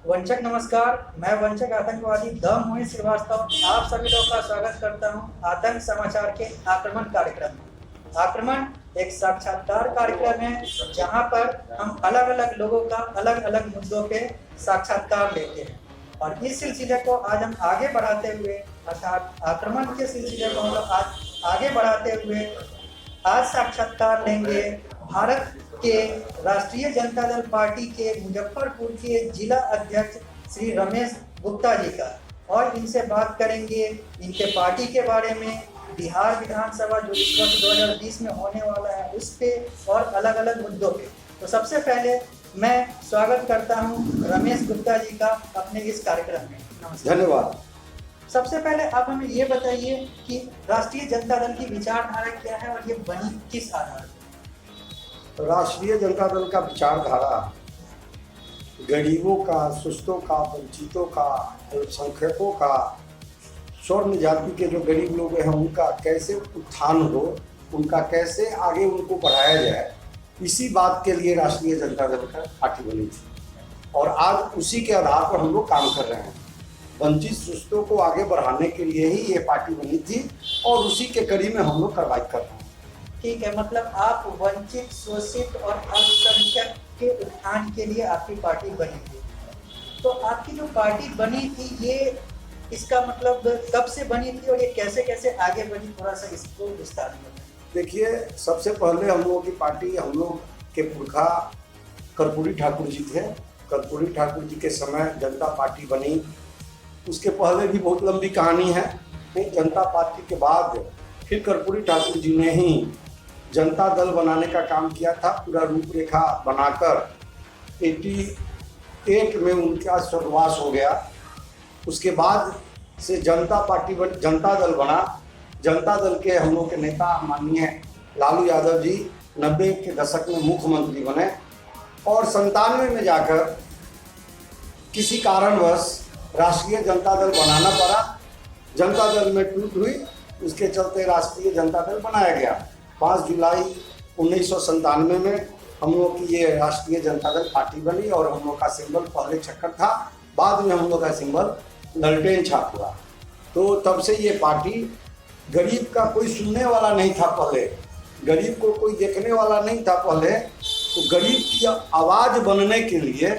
वंचक नमस्कार। मैं वंचक आतंकवादी द मोहित श्रीवास्तव आप सभी लोगों का स्वागत करता हूं आतंक समाचार के आक्रमण कार्यक्रम में। आक्रमण एक साक्षात्कार कार्यक्रम है जहां पर हम अलग अलग लोगों का अलग अलग मुद्दों पे साक्षात्कार लेते हैं और इस सिलसिले को आज हम आगे बढ़ाते हुए अर्थात आक्रमण के सिलसिले को हम लोग आज आगे बढ़ाते हुए आज साक्षात्कार लेंगे भारत के राष्ट्रीय जनता दल पार्टी के मुजफ्फरपुर के जिला अध्यक्ष श्री रमेश गुप्ता जी का, और इनसे बात करेंगे इनके पार्टी के बारे में, बिहार विधानसभा जो इस वर्ष 2020 में होने वाला है उस पे और अलग अलग मुद्दों पे। तो सबसे पहले मैं स्वागत करता हूं रमेश गुप्ता जी का अपने इस कार्यक्रम में। नमस्कार। धन्यवाद। सबसे पहले आप हमें ये बताइए कि राष्ट्रीय जनता दल की विचारधारा क्या है और ये बनी किस आधार पर? राष्ट्रीय जनता दल का विचारधारा गरीबों का, सुस्तों का, वंचितों का, अल्पसंख्यकों का, स्वर्ण जाति के जो गरीब लोग हैं उनका कैसे उत्थान हो, उनका कैसे आगे उनको बढ़ाया जाए, इसी बात के लिए राष्ट्रीय जनता दल का पार्टी बनी थी और आज उसी के आधार पर हम लोग काम कर रहे हैं। वंचित सुस्तों को आगे बढ़ाने के लिए ही ये पार्टी बनी थी और उसी के कड़ी में हम लोग कार्रवाई कर रहे हैं। ठीक है, मतलब आप वंचित, शोषित और अल्पसंख्यक के उत्थान के लिए आपकी पार्टी बनी थी। तो आपकी जो पार्टी बनी थी ये इसका मतलब कब से बनी थी और ये कैसे कैसे आगे बढ़ी, थोड़ा सा इसको विस्तार में बताएं। देखिए, सबसे पहले हम लोगों की पार्टी, हम लोग के पुरखा कर्पूरी ठाकुर जी थे। कर्पूरी ठाकुर जी के समय जनता पार्टी बनी। उसके पहले भी बहुत लंबी कहानी है। फिर जनता पार्टी के बाद फिर कर्पूरी ठाकुर जी ने ही जनता दल बनाने का काम किया था, पूरा रूपरेखा बनाकर 88 में उनका स्वर्गवास हो गया। उसके बाद से जनता दल बना। जनता दल के हम लोग के नेता माननीय लालू यादव जी 90 के दशक में मुख्यमंत्री बने और 97 में जाकर किसी कारणवश राष्ट्रीय जनता दल बनाना पड़ा। जनता दल में टूट हुई, उसके चलते राष्ट्रीय जनता दल बनाया गया। 5 जुलाई 1997 में हम लोग की ये राष्ट्रीय जनता दल पार्टी बनी और हम लोग का सिंबल पहले चक्कर था, बाद में हम लोग का सिंबल ललटेन छाप हुआ। तो तब से ये पार्टी, गरीब का कोई सुनने वाला नहीं था पहले, गरीब को कोई देखने वाला नहीं था पहले, तो गरीब की आवाज़ बनने के लिए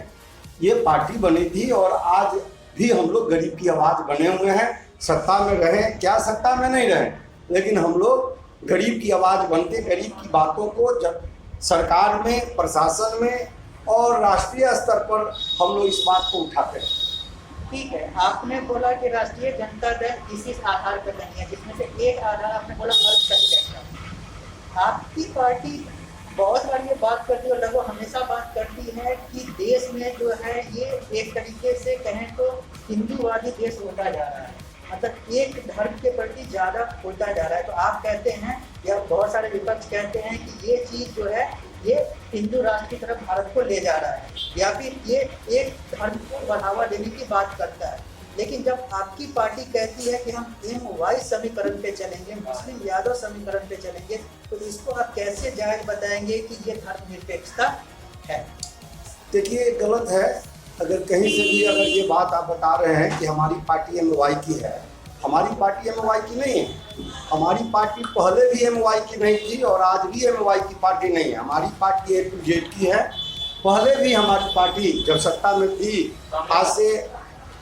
ये पार्टी बनी थी और आज भी हम लोग गरीब की आवाज़ बने हुए हैं। सत्ता में रहे क्या, सत्ता में नहीं रहे, लेकिन हम लोग गरीब की आवाज़ बनते, गरीब की बातों को जब सरकार में, प्रशासन में और राष्ट्रीय स्तर पर हम लोग इस बात को उठाते हैं। ठीक है, आपने बोला कि राष्ट्रीय जनता दल इसी आधार पर बनी है, जिसमें से एक आधार आपने बोला अल्पसंख्यक का। आपकी पार्टी बहुत बार ये बात करती है और लगभग हमेशा बात करती है कि देश में जो है ये एक तरीके से कहें तो हिंदूवादी देश होता जा रहा है, मतलब एक धर्म के प्रति ज़्यादा होता जा रहा है। तो आप कहते हैं या बहुत सारे विपक्ष कहते हैं कि ये चीज़ जो है ये हिंदू राष्ट्र की तरफ भारत को ले जा रहा है या फिर ये एक धर्म को बढ़ावा देने की बात करता है। लेकिन जब आपकी पार्टी कहती है कि हम MY समीकरण पे चलेंगे, मुस्लिम यादव समीकरण पे चलेंगे, तो इसको आप कैसे जायज बताएंगे कि ये धर्मनिरपेक्षता है? देखिए, गलत है। अगर कहीं से भी अगर ये बात आप बता रहे हैं कि हमारी पार्टी MY की है, हमारी पार्टी MY की नहीं है। हमारी पार्टी पहले भी MY की नहीं थी और आज भी MY की पार्टी नहीं है। हमारी पार्टी A to Z की है। पहले भी हमारी पार्टी जब सत्ता में थी, आज से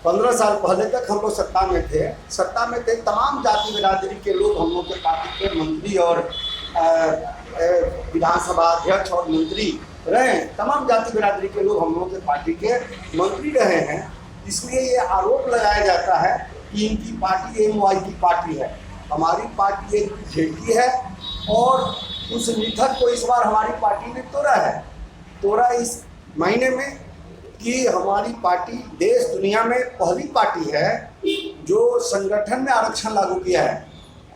15 साल पहले तक हम लोग सत्ता में थे। तमाम जाति बिरादरी के लोग हम लोग के पार्टी के मंत्री और विधानसभा अध्यक्ष और मंत्री रहे। तमाम जाति बिरादरी के लोग हम लोग के पार्टी के मंत्री रहे हैं। इसलिए ये आरोप लगाया जाता है कि इनकी पार्टी MY की पार्टी है। हमारी पार्टी एक जेटी है और उस मिथक को इस बार हमारी पार्टी ने तोड़ा इस महीने में कि हमारी पार्टी देश दुनिया में पहली पार्टी है जो संगठन में आरक्षण लागू किया है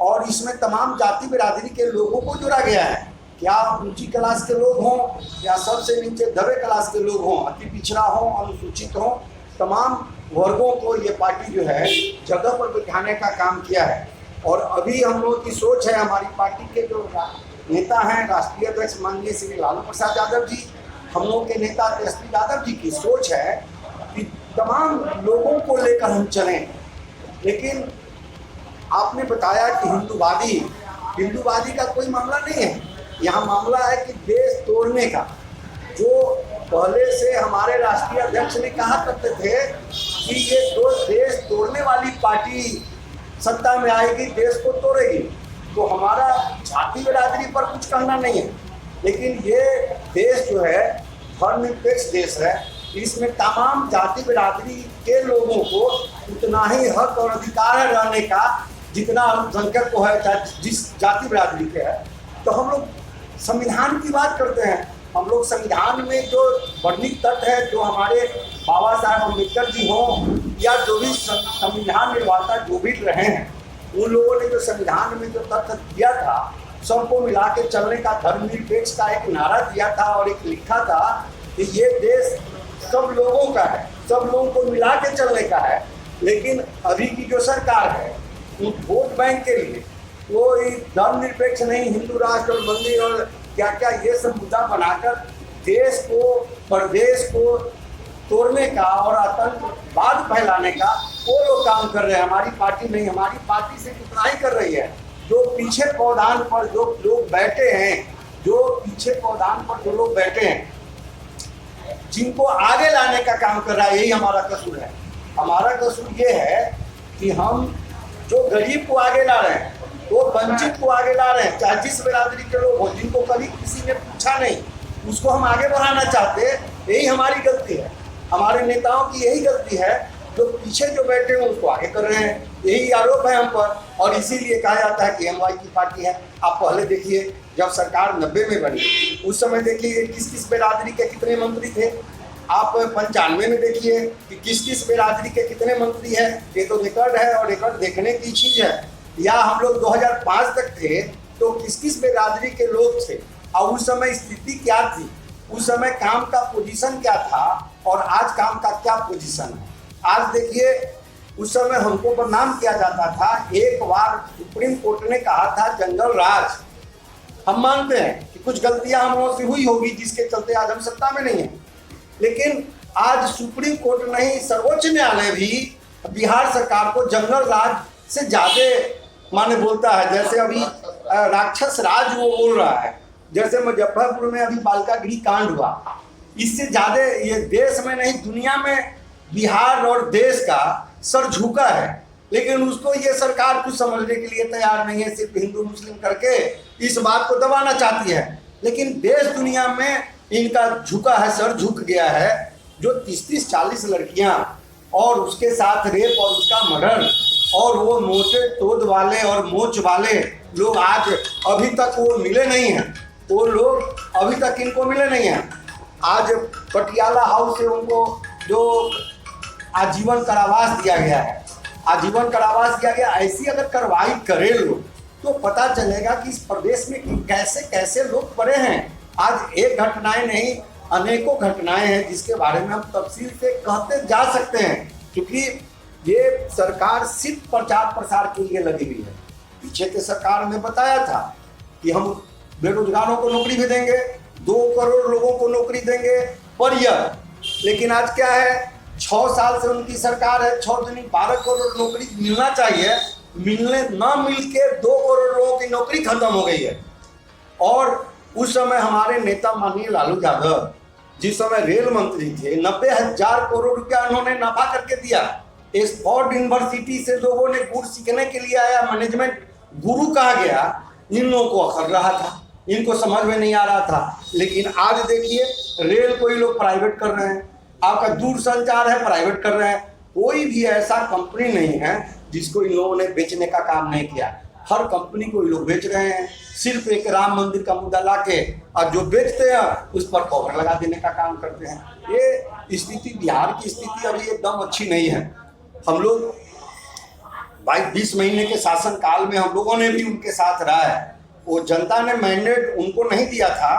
और इसमें तमाम जाति बिरादरी के लोगों को जोड़ा गया है। क्या ऊंची क्लास के लोग हों या सबसे नीचे दबे क्लास के लोग हों, अति पिछड़ा हो, अनुसूचित हो, तमाम वर्गों को ये पार्टी जो है जगह पर बिठाने का काम किया है। और अभी हम लोग की सोच है, हमारी पार्टी के जो नेता हैं, राष्ट्रीय अध्यक्ष माननीय श्री लालू प्रसाद यादव जी, हम लोग के नेता तेजस्वी यादव जी की सोच है कि तमाम लोगों को लेकर हम चलें। लेकिन आपने बताया कि हिंदूवादी का कोई मामला नहीं है। यहाँ मामला है कि देश तोड़ने का। जो पहले से हमारे राष्ट्रीय अध्यक्ष ने कहा करते थे कि ये दो देश तोड़ने वाली पार्टी सत्ता में आएगी, देश को तोड़ेगी। तो हमारा जाति बिरादरी पर कुछ कहना नहीं है, लेकिन ये देश जो है धर्मनिरपेक्ष देश है। इसमें तमाम जाति बिरादरी के लोगों को उतना ही हक और अधिकार है रहने का जितना अल्पसंख्यक को है, जिस जाति बिरादरी के है। तो हम लोग संविधान की बात करते हैं। हम लोग संविधान में जो वर्णित तथ्य है, जो हमारे बाबा साहब अम्बेडकर जी हों या जो भी संविधान निर्माता जो भी रहे हैं, उन लोगों ने जो संविधान में जो तथ्य दिया था, सबको मिला के चलने का, धर्मनिरपेक्ष का एक नारा दिया था और एक लिखा था कि ये देश सब लोगों का है, सब लोगों को मिला के चलने का है। लेकिन अभी की जो सरकार है, वोट बैंक के लिए कोई धर्मनिरपेक्ष नहीं, हिंदू राष्ट्र और मंदिर और क्या क्या ये सब मुद्दा बनाकर देश को, प्रदेश को तोड़ने का और आतंकवाद फैलाने का वो लोग काम कर रहे हैं। हमारी पार्टी नहीं, हमारी पार्टी से कितना ही कर रही है। जो पीछे पौधान पर जो लोग बैठे हैं, जो लोग बैठे हैं, जिनको आगे लाने का काम कर रहा है, यही हमारा कसूर है। हमारा कसूर ये है कि हम जो गरीब को आगे ला रहे हैं, वो वंचित को आगे ला रहे हैं, चाहे जिस बिरादरी के लोग हो, जिनको कभी किसी ने पूछा नहीं, उसको हम आगे बढ़ाना चाहते हैं। यही हमारी गलती है, हमारे नेताओं की यही गलती है। जो पीछे जो बैठे हैं उसको आगे कर रहे हैं, यही आरोप है हम पर। और इसीलिए कहा जाता है कि एमवाई की पार्टी है। आप पहले देखिए, जब सरकार 90 में बनी, उस समय देखिए किस बिरादरी के कितने मंत्री थे। आप 95 में देखिए कि किस बिरादरी के कितने मंत्री हैं। ये तो रिकॉर्ड है और रिकॉर्ड देखने की चीज़ है। या हम लोग 2005 तक थे तो किस बिरादरी के लोग थे और उस समय स्थिति क्या थी, उस समय काम का पोजीशन क्या था और आज काम का क्या पोजीशन है। आज देखिए, उस समय हमको बदनाम किया जाता था। एक बार सुप्रीम कोर्ट ने कहा था जंगल राज। हम मानते हैं कि कुछ गलतियां हम लोगों से हुई होगी जिसके चलते आज हम सत्ता में नहीं है, लेकिन आज सुप्रीम कोर्ट नहीं, सर्वोच्च न्यायालय भी बिहार सरकार को जंगल राज से ज्यादा माने बोलता है। जैसे अभी राक्षस राज वो बोल रहा है, जैसे मुजफ्फरपुर में अभी बालिका गृह कांड हुआ, इससे ज्यादा ये देश में नहीं दुनिया में बिहार और देश का सर झुका है। लेकिन उसको ये सरकार कुछ समझने के लिए तैयार नहीं है, सिर्फ हिंदू मुस्लिम करके इस बात को दबाना चाहती है। लेकिन देश दुनिया में इनका झुका है, सर झुक गया है। जो 30-40 लड़कियां और उसके साथ रेप और उसका मर्डर, और वो मोटे तोद वाले और मोच वाले लोग आज अभी तक वो मिले नहीं हैं। वो लोग अभी तक इनको मिले नहीं हैं। आज पटियाला हाउस से उनको जो आजीवन कारावास दिया गया है, आजीवन कारावास दिया गया। ऐसी अगर कार्रवाई करे लोग तो पता चलेगा कि इस प्रदेश में कैसे कैसे लोग पड़े हैं। आज एक घटनाएं नहीं, अनेकों घटनाएं हैं जिसके बारे में हम तफसील से कहते जा सकते हैं, क्योंकि ये सरकार सिर्फ प्रचार प्रसार के लिए लगी हुई है। पीछे के सरकार ने बताया था कि हम बेरोजगारों को नौकरी भी देंगे, 2 करोड़ लोगों को नौकरी देंगे पर ईयर। लेकिन आज क्या है, 6 साल से उनकी सरकार है, 6 दिन 12 करोड़ नौकरी मिलना चाहिए, मिलने ना मिल के 2 करोड़ लोगों की नौकरी खत्म हो गई है। और उस समय हमारे नेता माननीय लालू यादव जिस समय रेल मंत्री थे, 90,000 करोड़ रुपया उन्होंने नफा करके दिया। ऑक्सफोर्ड यूनिवर्सिटी से लोगों ने गुड़ सीखने के लिए आया, मैनेजमेंट गुरु कहा गया, इन लोगों को अखर रहा था, इनको समझ में नहीं आ रहा था। लेकिन आज देखिए, रेल को ही लोग प्राइवेट कर रहे हैं, आपका दूरसंचार है प्राइवेट कर रहे हैं। कोई भी ऐसा कंपनी नहीं है जिसको इन लोगों ने बेचने का काम नहीं किया। हर कंपनी को ये लोग बेच रहे हैं। सिर्फ एक राम मंदिर का मुद्दा लाके और जो बेचते हैं उस पर कवर लगा देने का काम करते हैं। ये स्थिति, बिहार की स्थिति अभी एकदम अच्छी नहीं है। हम लोग 22 महीने के शासन काल में हम लोगों ने भी उनके साथ रहा है। वो जनता ने मैंडेट उनको नहीं दिया था।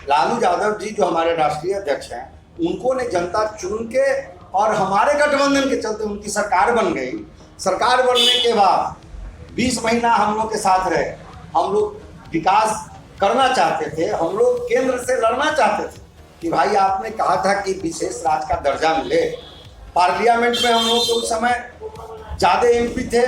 लालू यादव जी जो हमारे राष्ट्रीय अध्यक्ष हैं, उनको ने जनता चुन के और हमारे गठबंधन के चलते उनकी सरकार बन गई। सरकार बनने के बाद 20 महीना हम लोग के साथ रहे। हम लोग विकास करना चाहते थे, हम लोग केंद्र से लड़ना चाहते थे कि भाई आपने कहा था कि विशेष राज्य का दर्जा मिले, पार्लियामेंट में हम लोग के उस समय ज़्यादा एमपी थे।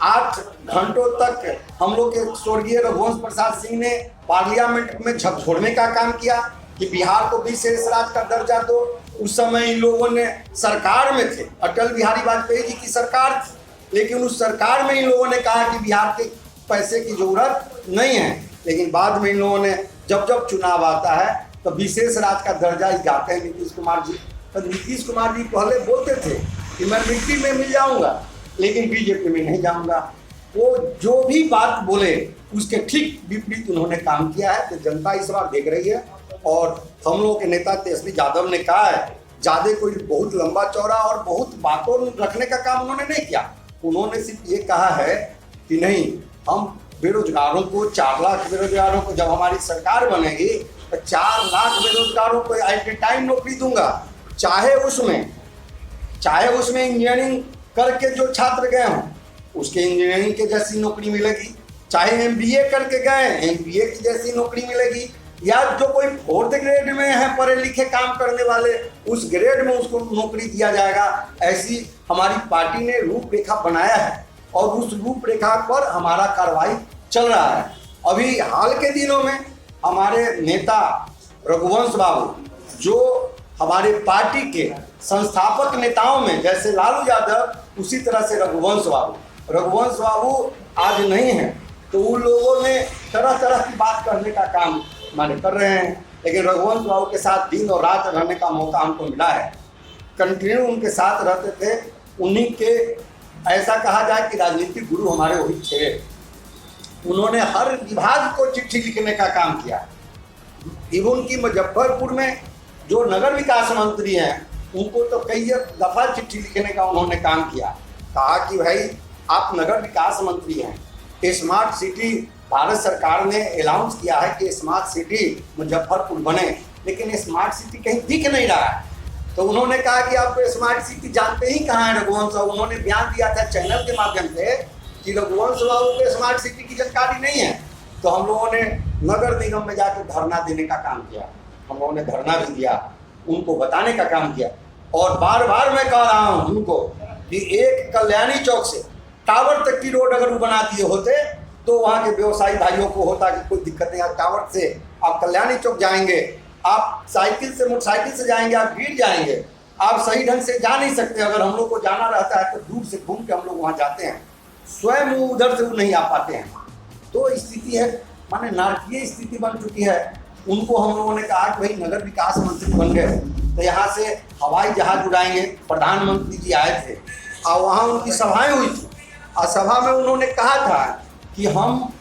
8 घंटों तक हम लोग के स्वर्गीय रघुवंश प्रसाद सिंह ने पार्लियामेंट में झकझोरने का काम किया कि बिहार को विशेष राज्य का दर्जा दो। उस समय इन लोगों ने सरकार में थे, अटल बिहारी वाजपेयी जी की सरकार थी, लेकिन उस सरकार में इन लोगों ने कहा कि बिहार के पैसे की जरूरत नहीं है। लेकिन बाद में इन लोगों ने जब जब चुनाव आता है तो विशेष राज्य का दर्जा ही गाते हैं नीतीश कुमार जी। तो नीतीश कुमार जी पहले बोलते थे कि मैं मिट्टी में मिल जाऊंगा लेकिन बीजेपी में नहीं जाऊंगा। वो जो भी बात बोले उसके ठीक विपरीत उन्होंने काम किया है। तो जनता इस बार देख रही है और हम लोगों के नेता तेजस्वी यादव ने कहा है, ज़्यादा कोई बहुत लंबा चौड़ा और बहुत बातों रखने का काम उन्होंने नहीं किया। उन्होंने सिर्फ ये कहा है कि नहीं, हम बेरोजगारों को 4 लाख बेरोजगारों को जब हमारी सरकार बनेगी तो 4 लाख बेरोजगारों को एट ए टाइम नौकरी दूंगा। चाहे उसमें इंजीनियरिंग करके जो छात्र गए हों उसके इंजीनियरिंग के जैसी नौकरी मिलेगी, चाहे एमबीए करके गए एमबीए की जैसी नौकरी मिलेगी, या जो कोई 4th ग्रेड में है पढ़े लिखे काम करने वाले उस ग्रेड में उसको नौकरी दिया जाएगा। ऐसी हमारी पार्टी ने रूपरेखा बनाया है और उस रूपरेखा पर हमारा कार्रवाई चल रहा है। अभी हाल के दिनों में हमारे नेता रघुवंश बाबू, जो हमारे पार्टी के संस्थापक नेताओं में जैसे लालू यादव उसी तरह से रघुवंश बाबू आज नहीं है, तो उन लोगों ने तरह तरह की बात करने का काम कर रहे हैं। लेकिन रघुवंश बाबू के साथ दिन और रात रहने का मौका हमको मिला है, कंटिन्यू उनके साथ रहते थे। उन्हीं के ऐसा कहा जाए कि राजनीतिक गुरु हमारे वही थे। उन्होंने हर विभाग को चिट्ठी लिखने का काम किया। इवन की मुजफ्फरपुर में जो नगर विकास मंत्री हैं उनको तो कई दफ़ा चिट्ठी लिखने का उन्होंने काम किया। कहा कि भाई आप नगर विकास मंत्री हैं, स्मार्ट सिटी भारत सरकार ने अनाउंस किया है कि स्मार्ट सिटी मुजफ्फरपुर बने, लेकिन स्मार्ट सिटी कहीं दिख नहीं रहा है। तो उन्होंने कहा कि आप स्मार्ट सिटी जानते ही कहाँ है रघुवंश बाबू। उन्होंने बयान दिया था चैनल के माध्यम से कि रघुवंश बाबू को स्मार्ट सिटी की जानकारी नहीं है। तो हम लोगों ने नगर निगम में जाकर धरना देने का काम किया, हम लोगों ने धरना भी दिया, उनको बताने का काम किया। और बार बार मैं कह रहा हूँ उनको कि एक कल्याणी चौक से टावर तक की रोड अगर वो बना दिए होते तो वहाँ के व्यवसायी भाइयों को होता कि कोई दिक्कत नहीं। टावर से आप कल्याणी चौक जाएंगे, आप साइकिल से मोटरसाइकिल से जाएंगे, आप गिर जाएंगे, आप सही ढंग से जा नहीं सकते। अगर हम लोग को जाना रहता है तो दूर से घूम के हम लोग वहाँ जाते हैं, स्वयं उधर से वो नहीं आ पाते हैं। तो स्थिति है, माने नारकीय स्थिति बन चुकी है। उनको हम लोगों ने कहा कि भाई नगर विकास मंत्री बन गए तो यहाँ से हवाई जहाज उड़ाएंगे। प्रधानमंत्री जी आए थे और वहाँ उनकी सभाएं हुई थी और सभा में उन्होंने कहा था कि हम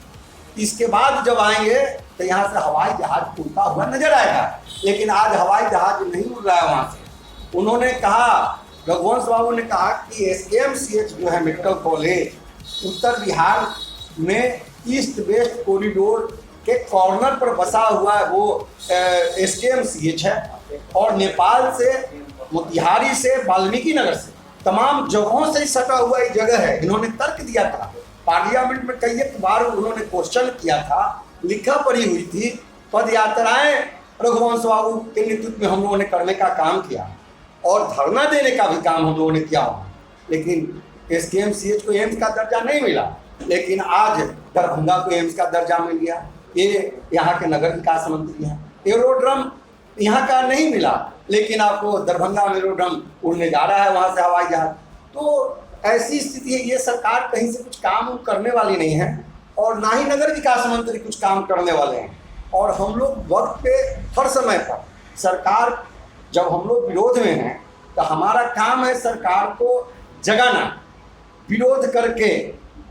इसके बाद जब आएंगे तो यहाँ से हवाई जहाज उड़ता हुआ नजर आएगा। लेकिन आज हवाई जहाज नहीं उड़ रहा है वहाँ से। उन्होंने कहा, रघुवंश बाबू ने कहा कि SKMCH जो है मेडिकल कॉलेज उत्तर बिहार में ईस्ट वेस्ट कॉरिडोर के कॉर्नर पर बसा हुआ है, वो SKMCH है। और नेपाल से, मोतिहारी से, वाल्मीकि नगर से, तमाम जगहों से सटा हुआ ये जगह है। इन्होंने तर्क दिया था पार्लियामेंट में, कई बार उन्होंने क्वेश्चन किया था, लिखा पढ़ी हुई थी। पद यात्राएं रघुवंश बाबू के नेतृत्व में हम लोगों ने करने का काम किया और धरना देने का भी काम हम लोगों ने किया। लेकिन SKMCH को एम्स का दर्जा नहीं मिला, लेकिन आज दरभंगा को एम्स का दर्जा मिल गया। ये यहाँ के नगर विकास मंत्री हैं। एरोड्रम यहाँ का नहीं मिला, लेकिन आपको दरभंगा में एरोड्रम उड़ने जा रहा है, वहाँ से हवाई जहाज। तो ऐसी स्थिति है, ये सरकार कहीं से कुछ काम करने वाली नहीं है और ना ही नगर विकास मंत्री कुछ काम करने वाले हैं। और हम लोग वक्त पे हर समय पर, सरकार जब हम लोग विरोध में हैं तो हमारा काम है सरकार को जगाना, विरोध करके,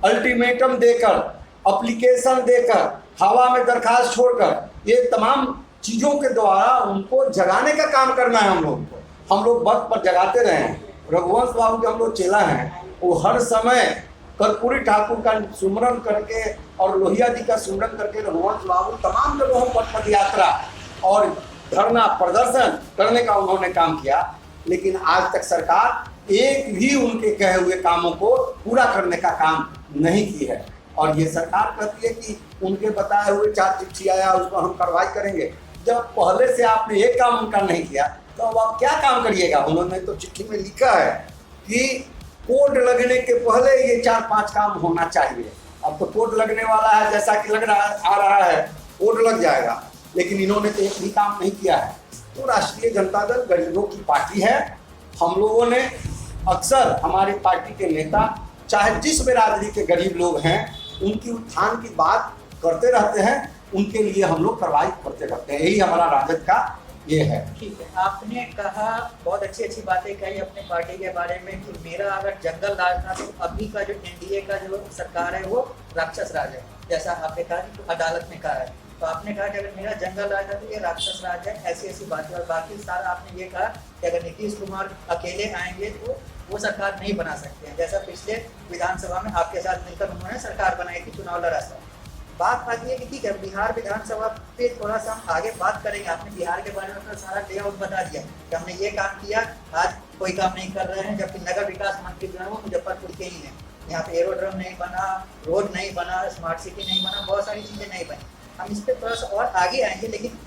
अल्टीमेटम देकर, एप्लीकेशन देकर, हवा में दरखास्त छोड़कर, ये तमाम चीज़ों के द्वारा उनको जगाने का काम करना है। हम लोग वक्त पर जगाते रहे हैं। रघुवंश बाबू के हम लोग चेला हैं, वो हर समय कर्पूरी ठाकुर का सुमरन करके और लोहिया जी का सुमरन करके रघुवंश बाबू तमाम जगहों पर पद यात्रा और धरना प्रदर्शन करने का उन्होंने काम किया। लेकिन आज तक सरकार एक भी उनके कहे हुए कामों को पूरा करने का काम नहीं की है। और ये सरकार कहती है कि उनके बताए हुए 4 चिट्ठी आया, उसको हम कार्रवाई करेंगे। जब पहले से आपने एक काम उनका नहीं किया तो अब आप क्या काम करिएगा। उन्होंने तो चिट्ठी में लिखा है कि कोड लगने के पहले ये 4-5 काम होना चाहिए। अब तो कोड लगने वाला है, जैसा कि लग रहा आ रहा है कोड लग जाएगा, लेकिन इन्होंने तो एक भी काम नहीं किया है। तो राष्ट्रीय जनता दल गरीबों की पार्टी है। हम लोगों ने अक्सर हमारी पार्टी के नेता चाहे जिस बिरादरी के गरीब लोग हैं उनकी उत्थान की बात करते रहते हैं, उनके लिए हम लोग कार्रवाई करते रहते हैं। यही हमारा राजद का ये है। ठीक है, आपने कहा बहुत अच्छी अच्छी बातें कही अपने पार्टी के बारे में कि मेरा अगर जंगल राज था तो अभी का जो एनडीए का जो सरकार है वो राक्षस राज है, जैसा आपने कहा कि अदालत में कहा है। तो आपने कहा कि अगर मेरा जंगल राज है तो ये राक्षस राज है, ऐसी ऐसी बातें। और बाकी सारा आपने ये कहा कि अगर नीतीश कुमार अकेले आएंगे तो वो सरकार नहीं बना सकते हैं, जैसा पिछले विधानसभा में आपके साथ मिलकर उन्होंने सरकार बनाई थी, चुनाव लड़ा था। बात आती है कि ठीक है, बिहार विधानसभा पे थोड़ा सा हम आगे बात करेंगे। आपने बिहार के बारे में अपना सारा लेआउट बता दिया कि हमने ये काम किया, आज कोई काम नहीं कर रहे हैं, जबकि नगर विकास मंत्री जो है वो मुजफ्फरपुर के ही हैं। यहाँ पे एरोड्रम नहीं बना, रोड नहीं बना, स्मार्ट सिटी नहीं बना, बहुत सारी चीज़ें नहीं बनी। हम इस पर थोड़ा सा और आगे आएंगे, लेकिन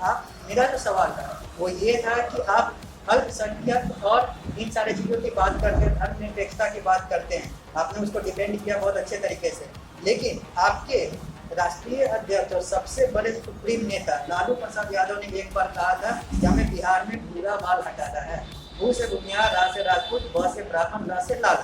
मेरा जो सवाल था वो ये था कि आप अल्पसंख्यक और इन सारी चीज़ों की बात करते हैं, धर्मनिरपेक्षता की बात करते हैं, आपने उसको डिफेंड किया बहुत अच्छे तरीके से। लेकिन आपके राष्ट्रीय अध्यक्ष और सबसे बड़े सुप्रीम नेता लालू प्रसाद यादव ने एक बार कहा था कि हमें बिहार में भूरा बाल हटाना है। भू से भूमिहार, रा से राजपूत, ब से ब्राह्मण, ला से लाल,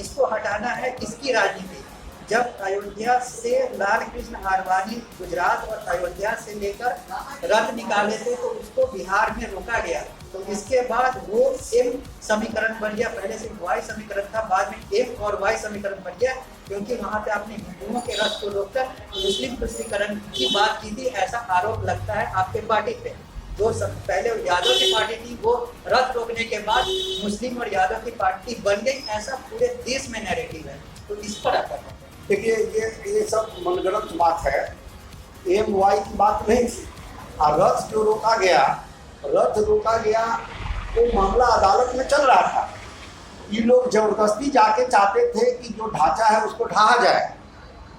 इसको हटाना है। किसकी राजनीति? जब अयोध्या से लाल कृष्ण आडवाणी गुजरात और अयोध्या से लेकर रथ निकाले थे तो उसको बिहार में रोका गया। तो इसके बाद वो एम समीकरण बन गया, पहले से वाई समीकरण था, बाद में एम और वाई समीकरण बन गया, क्योंकि वहां पे आपने हिंदुओं के रथ को रोककर मुस्लिम तुष्टीकरण की बात की थी, ऐसा आरोप लगता है आपके पार्टी पे। जो सब पहले यादव की पार्टी थी वो रथ रोकने के बाद मुस्लिम और यादव की पार्टी बन गई, ऐसा पूरे देश में नैरेटिव है। तो इस पर आता है, देखिए ये सब मनगढ़ंत बात है, एम वाई की बात नहीं थी। और रथ जो रोका गया तो मामला अदालत में चल रहा था। ये लोग जबरदस्ती जाके चाहते थे कि जो ढांचा है उसको ढहा जाए,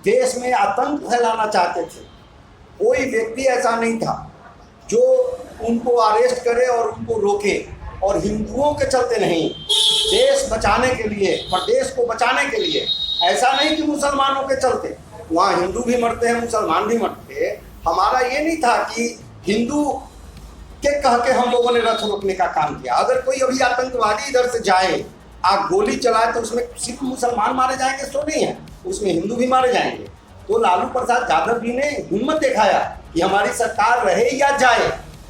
देश में आतंक फैलाना चाहते थे। कोई व्यक्ति ऐसा नहीं था जो उनको अरेस्ट करे और उनको रोके, और हिंदुओं के चलते नहीं, देश बचाने के लिए, प्रदेश को बचाने के लिए। ऐसा नहीं कि मुसलमानों के चलते, वहाँ हिंदू भी मरते हैं, मुसलमान भी मरते हैं। हमारा ये नहीं था कि हिंदू के कह के हम लोगों ने रथ रोकने का काम किया। अगर कोई अभी आतंकवादी इधर से जाए, आप गोली चलाए, तो उसमें सिर्फ मुसलमान मारे जाएंगे सो नहीं है, उसमें हिंदू भी मारे जाएंगे। तो लालू प्रसाद यादव जी ने हिम्मत दिखाया कि हमारी सरकार रहे या जाए,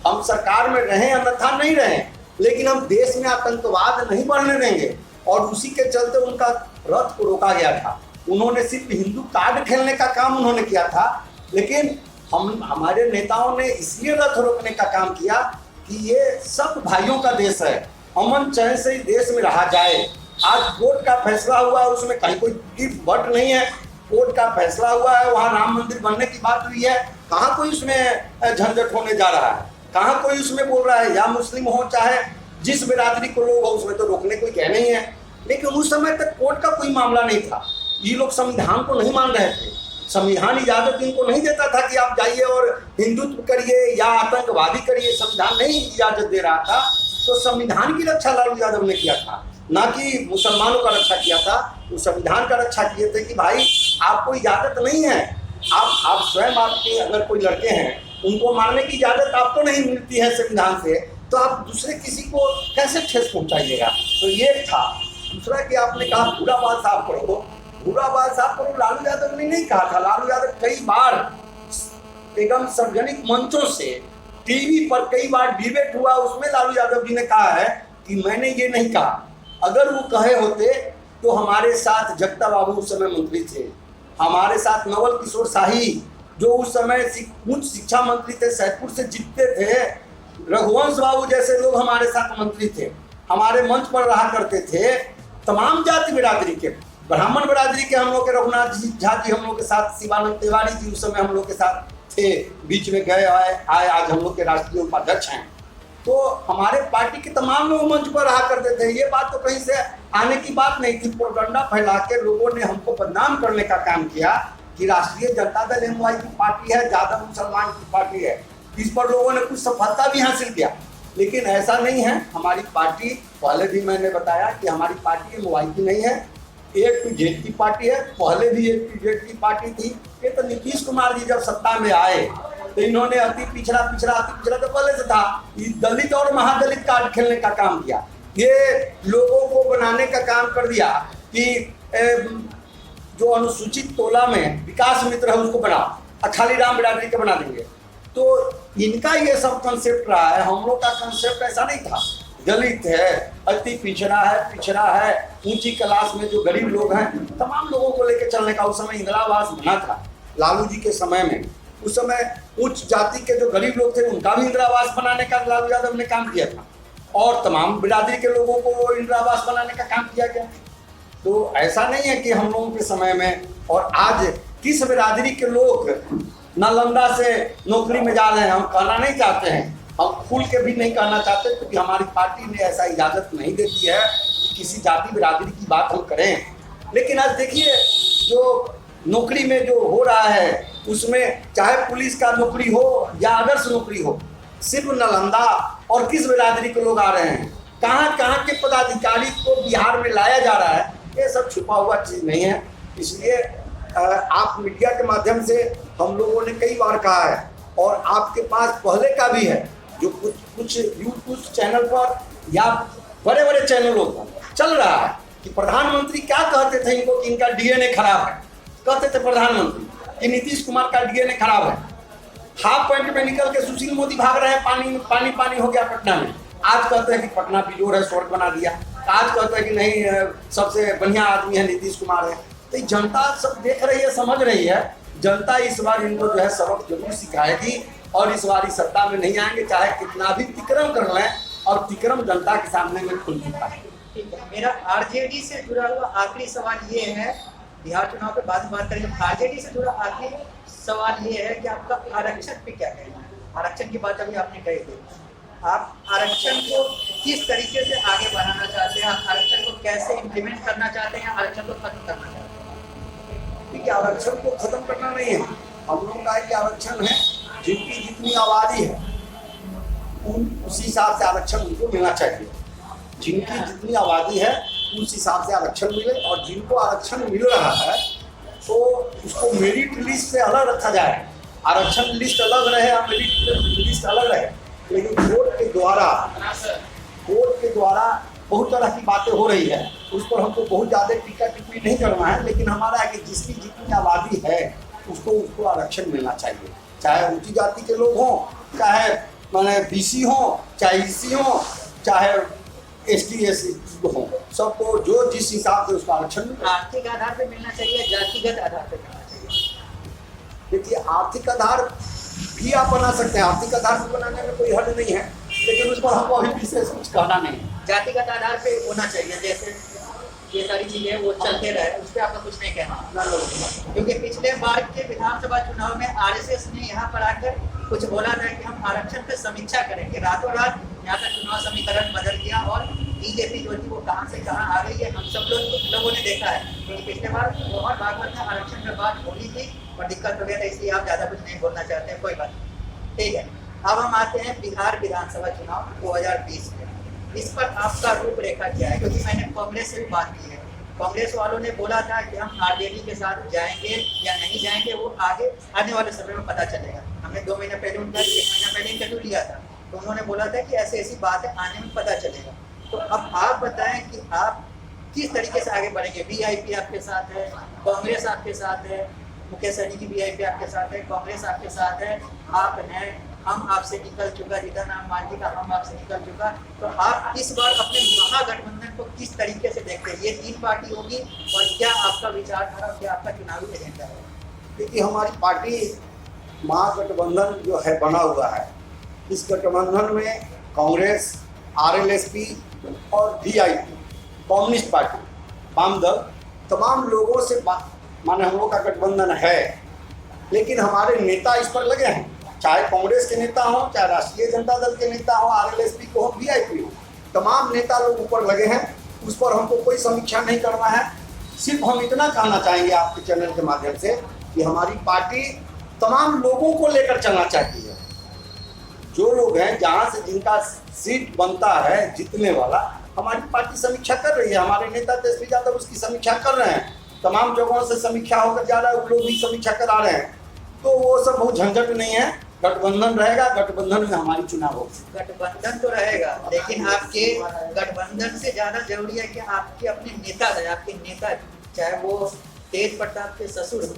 हम सरकार में रहें अन्यथा नहीं रहें, लेकिन हम देश में आतंकवाद नहीं बढ़ने देंगे। और उसी के चलते उनका रथ को रोका गया था। उन्होंने सिर्फ हिंदू कार्ड खेलने का काम उन्होंने किया था, लेकिन हमारे नेताओं ने इसलिए रथ रोकने का काम किया कि ये सब भाइयों का देश है, अमन चैन से ही देश में रहा जाए। आज कोर्ट का फैसला हुआ है, उसमें कहीं कोई इफ बट नहीं है। कोर्ट का फैसला हुआ है, वहाँ राम मंदिर बनने की बात हुई है, कहाँ कोई उसमें झंझट होने जा रहा है, कहाँ कोई उसमें बोल रहा है या मुस्लिम हो चाहे जिस बिरादरी को लोग हो, उसमें तो रोकने कोई कह नहीं है। लेकिन उस समय तक कोर्ट का कोई मामला नहीं था। ये लोग संविधान को नहीं मान रहे थे, संविधान इजाजत इनको नहीं देता था कि आप जाइए और हिंदुत्व करिए या आतंकवादी करिए, संविधान नहीं इजाजत दे रहा था। तो संविधान की रक्षा लालू यादव ने किया था, ना कि मुसलमानों का रक्षा किया था। वो संविधान का रक्षा किए थे कि भाई आपको इजाजत नहीं है, आप स्वयं, आपके अगर कोई लड़के हैं उनको मारने की इजाजत आपको नहीं मिलती है संविधान से, तो आप दूसरे किसी को कैसे ठेस पहुंचाइएगा। तो ये था। दूसरा कि आपने कहा पूरा बाल साफ करो, पूरा बाल साफ करो, लालू यादव ने नहीं कहा था। लालू यादव कई बार एकदम सार्वजनिक मंचों से, टीवी पर कई बार डिबेट हुआ, उसमें लालू यादव जी ने कहा है कि मैंने ये नहीं कहा। अगर वो कहे होते तो हमारे साथ जगता बाबू उस समय मंत्री थे, हमारे साथ नवल किशोर शाही जो उस समय उच्च शिक्षा मंत्री थे, सैदपुर से जीतते थे, रघुवंश बाबू जैसे लोग हमारे साथ मंत्री थे, हमारे मंच पर रहा करते थे। तमाम जाति बिरादरी के, ब्राह्मण बिरादरी के हम लोग के रघुनाथ झा जी हम लोग के साथ, शिवानंद तिवारी जी उस समय हम लोग के साथ थे, बीच में गए आए, आज हम लोग के राष्ट्रीय उपाध्यक्ष हैं। तो हमारे पार्टी के तमाम लोग मंच पर रहा करते थे। ये बात तो कहीं से आने की बात नहीं थी। प्रोपेगेंडा फैला के लोगों ने हमको बदनाम करने का काम किया कि राष्ट्रीय जनता दल एमवाई की पार्टी है, ज्यादा मुसलमान की पार्टी है। इस पर लोगों ने कुछ सफलता भी हासिल किया, लेकिन ऐसा नहीं है। हमारी पार्टी, पहले भी मैंने बताया कि हमारी पार्टी मोबाइल की नहीं है, A to Z की पार्टी है। पहले भी A to Z की पार्टी थी। ये तो नीतीश कुमार जी जब सत्ता में आए तो इन्होंने अति पिछड़ा तो पहले से था। दलित और महादलित कार्ड खेलने का काम किया, ये लोगों को बनाने का काम कर दिया कि जो अनुसूचित तोला में विकास मित्र है उसको बनाओ, खाली राम बिरादरी के बना देंगे। तो इनका ये सब कंसेप्ट रहा है। हम लोग का कंसेप्ट ऐसा नहीं था। दलित है, अति पिछड़ा है, ऊंची क्लास में जो गरीब लोग हैं, तमाम लोगों को लेकर चलने का उस समय इंदिरा आवास बना था लालू जी के समय में। उस समय उच्च जाति के जो गरीब लोग थे उनका भी इंदिरा आवास बनाने का लालू यादव ने काम किया था, और तमाम बिरादरी के लोगों को इंदिरा आवास बनाने का काम किया गया। तो ऐसा नहीं है कि हम लोगों के समय में और आज किस बिरादरी के लोग नालंदा से नौकरी में जा रहे हैं हम कहना नहीं चाहते हैं, हम खुल के भी नहीं कहना चाहते, क्योंकि हमारी पार्टी ने ऐसा इजाज़त नहीं देती है कि किसी जाति बिरादरी की बात हम करें। लेकिन आज देखिए जो नौकरी में जो हो रहा है उसमें चाहे पुलिस का नौकरी हो या आदर्श नौकरी हो, सिर्फ नालंदा और किस बिरादरी के लोग आ रहे हैं, कहाँ के पदाधिकारी को बिहार में लाया जा रहा है, ये सब छुपा हुआ चीज़ नहीं है। इसलिए आप मीडिया के माध्यम से हम लोगों ने कई बार कहा है, और आपके पास पहले का भी है, जो कुछ यूट्यूब चैनल पर या बड़े बड़े चैनलों पर चल रहा है कि प्रधानमंत्री क्या कहते थे इनको कि इनका डीएनए खराब है। कहते थे प्रधानमंत्री कि नीतीश कुमार का डीएनए खराब है। हाफ पैंट में निकल के सुशील मोदी भाग रहे हैं, पानी हो गया पटना में। आज कहते हैं कि पटना बिजोर है, स्वर्ग बना दिया। आज कहते हैं कि नहीं सबसे बढ़िया आदमी है नीतीश कुमार है। तो जनता सब देख रही है, समझ रही है। जनता इस बार इनको जो है सबक जरूर सिखाएगी, और इस बार इस सत्ता में नहीं आएंगे चाहे कितना भी तिक्रम कर लें, और तिक्रम जनता के सामने में खुल चुका है। ठीक है, मेरा आरजेडी से जुड़ा हुआ आखिरी सवाल ये है, बिहार चुनाव पे बाद में बात करेंगे। आरजेडी से जुड़ा आखिरी सवाल ये है कि आपका आरक्षण पे क्या कहना है। आरक्षण की बात अभी आपने कही थी, आप आरक्षण को किस तरीके से आगे बढ़ाना चाहते हैं, आरक्षण को कैसे इम्प्लीमेंट करना चाहते हैं, आरक्षण को खत्म करना चाहते हैं? देखिए, आरक्षण को खत्म करना नहीं है। हम लोग का एक आरक्षण है, जिनकी जितनी आबादी है उसी हिसाब से आरक्षण उनको मिलना चाहिए। जिनकी जितनी आबादी है उस हिसाब से आरक्षण मिले, और जिनको आरक्षण मिल रहा है तो उसको मेरिट लिस्ट से अलग रखा जाए। आरक्षण लिस्ट अलग रहे और मेरिट लिस्ट अलग रहे। लेकिन कोर्ट के द्वारा बहुत तरह की बातें हो रही है, उस पर हमको बहुत ज़्यादा टीका टिप्पणी नहीं करना है। लेकिन हमारा है कि जिसकी जितनी आबादी है उसको आरक्षण मिलना चाहिए, चाहे ऊंची जाति के लोग हों, चाहे माने BC हों, चाहे EC हों, चाहे ST SC हों, सबको जो जिस हिसाब से उसका आरक्षण आर्थिक आधार पे मिलना चाहिए, जातिगत आधार पे मिलना चाहिए। देखिए, आर्थिक आधार भी आप बना सकते हैं, आर्थिक आधार भी बनाने में कोई हर्ज नहीं है, लेकिन उस पर हमको अभी विशेष कुछ कहना नहीं है। जातिगत आधार पे होना चाहिए, जैसे ये सारी चीजें वो चलते रहे, उस पर आपका कुछ नहीं कहना। क्योंकि पिछले बार के विधानसभा चुनाव में RSS ने यहाँ पर आकर कुछ बोला था कि हम आरक्षण पे समीक्षा करेंगे। रातों रात यहाँ का चुनाव समीकरण बदल गया और बीजेपी जो थी वो कहाँ से कहाँ आ गई है, हम सब लोगों ने देखा है। क्योंकि पिछले बार मोहन भागवत ने आरक्षण पर बात बोली थी और दिक्कत हो गया था, इसलिए आप ज़्यादा कुछ नहीं बोलना चाहते हैं, कोई बात नहीं, ठीक है। अब हम आते हैं बिहार विधानसभा चुनाव 2020 में। इस पर आपका रूपरेखा क्या है? क्योंकि मैंने कांग्रेस से भी बात की है, कांग्रेस वालों ने बोला था कि हम RJD के साथ जाएंगे या नहीं जाएंगे वो आगे आने वाले समय में पता चलेगा। हमने 2 महीने पहले उनका 1 महीना पहले इंटरव्यू लिया था, तो उन्होंने बोला था कि ऐसी ऐसी बात है, आने में पता चलेगा। तो अब आप बताएं कि आप किस तरीके से आगे बढ़ेंगे। VIP आपके साथ है, कांग्रेस आपके साथ है, मुकेश सहनी की VIP आपके साथ है, कांग्रेस आपके साथ है, आप हैं, हम आपसे निकल चुका, जीतन राम मांझी का हम आपसे निकल चुका। तो आप इस बार अपने महागठबंधन को किस तरीके से देखते हैं? ये 3 पार्टी होगी और क्या आपका विचारधारा, क्या आपका चुनावी एजेंडा है? देखिए, हमारी पार्टी महागठबंधन जो है बना हुआ है, इस गठबंधन में कांग्रेस, RLSP और VIP कम्युनिस्ट पार्टी, वाम दल, तमाम लोगों से माने हम लोग का गठबंधन है। लेकिन हमारे नेता इस पर लगे हैं, चाहे कांग्रेस के नेता हो, चाहे राष्ट्रीय जनता दल के नेता हो, RLSP को हो, VIP हो, तमाम नेता लोग ऊपर लगे हैं। उस पर हमको कोई समीक्षा नहीं करना है। सिर्फ हम इतना कहना चाहेंगे आपके चैनल के माध्यम से कि हमारी पार्टी तमाम लोगों को लेकर चलना चाहती है। जो लोग हैं जहाँ से जिनका सीट बनता है जीतने वाला, हमारी पार्टी समीक्षा कर रही है, हमारे नेता तेजस्वी यादव उसकी समीक्षा कर रहे हैं, तमाम जगहों से समीक्षा होकर जा रहा है, वो लोग भी समीक्षा करा रहे हैं। तो वो सब बहुत झंझट नहीं है, गठबंधन रहेगा, गठबंधन में हमारी चुनाव होगी। गठबंधन तो रहेगा, लेकिन आपके गठबंधन से ज्यादा जरूरी है कि आपके अपने नेता रहे, आपके नेता, चाहे वो तेज प्रताप के ससुर हो,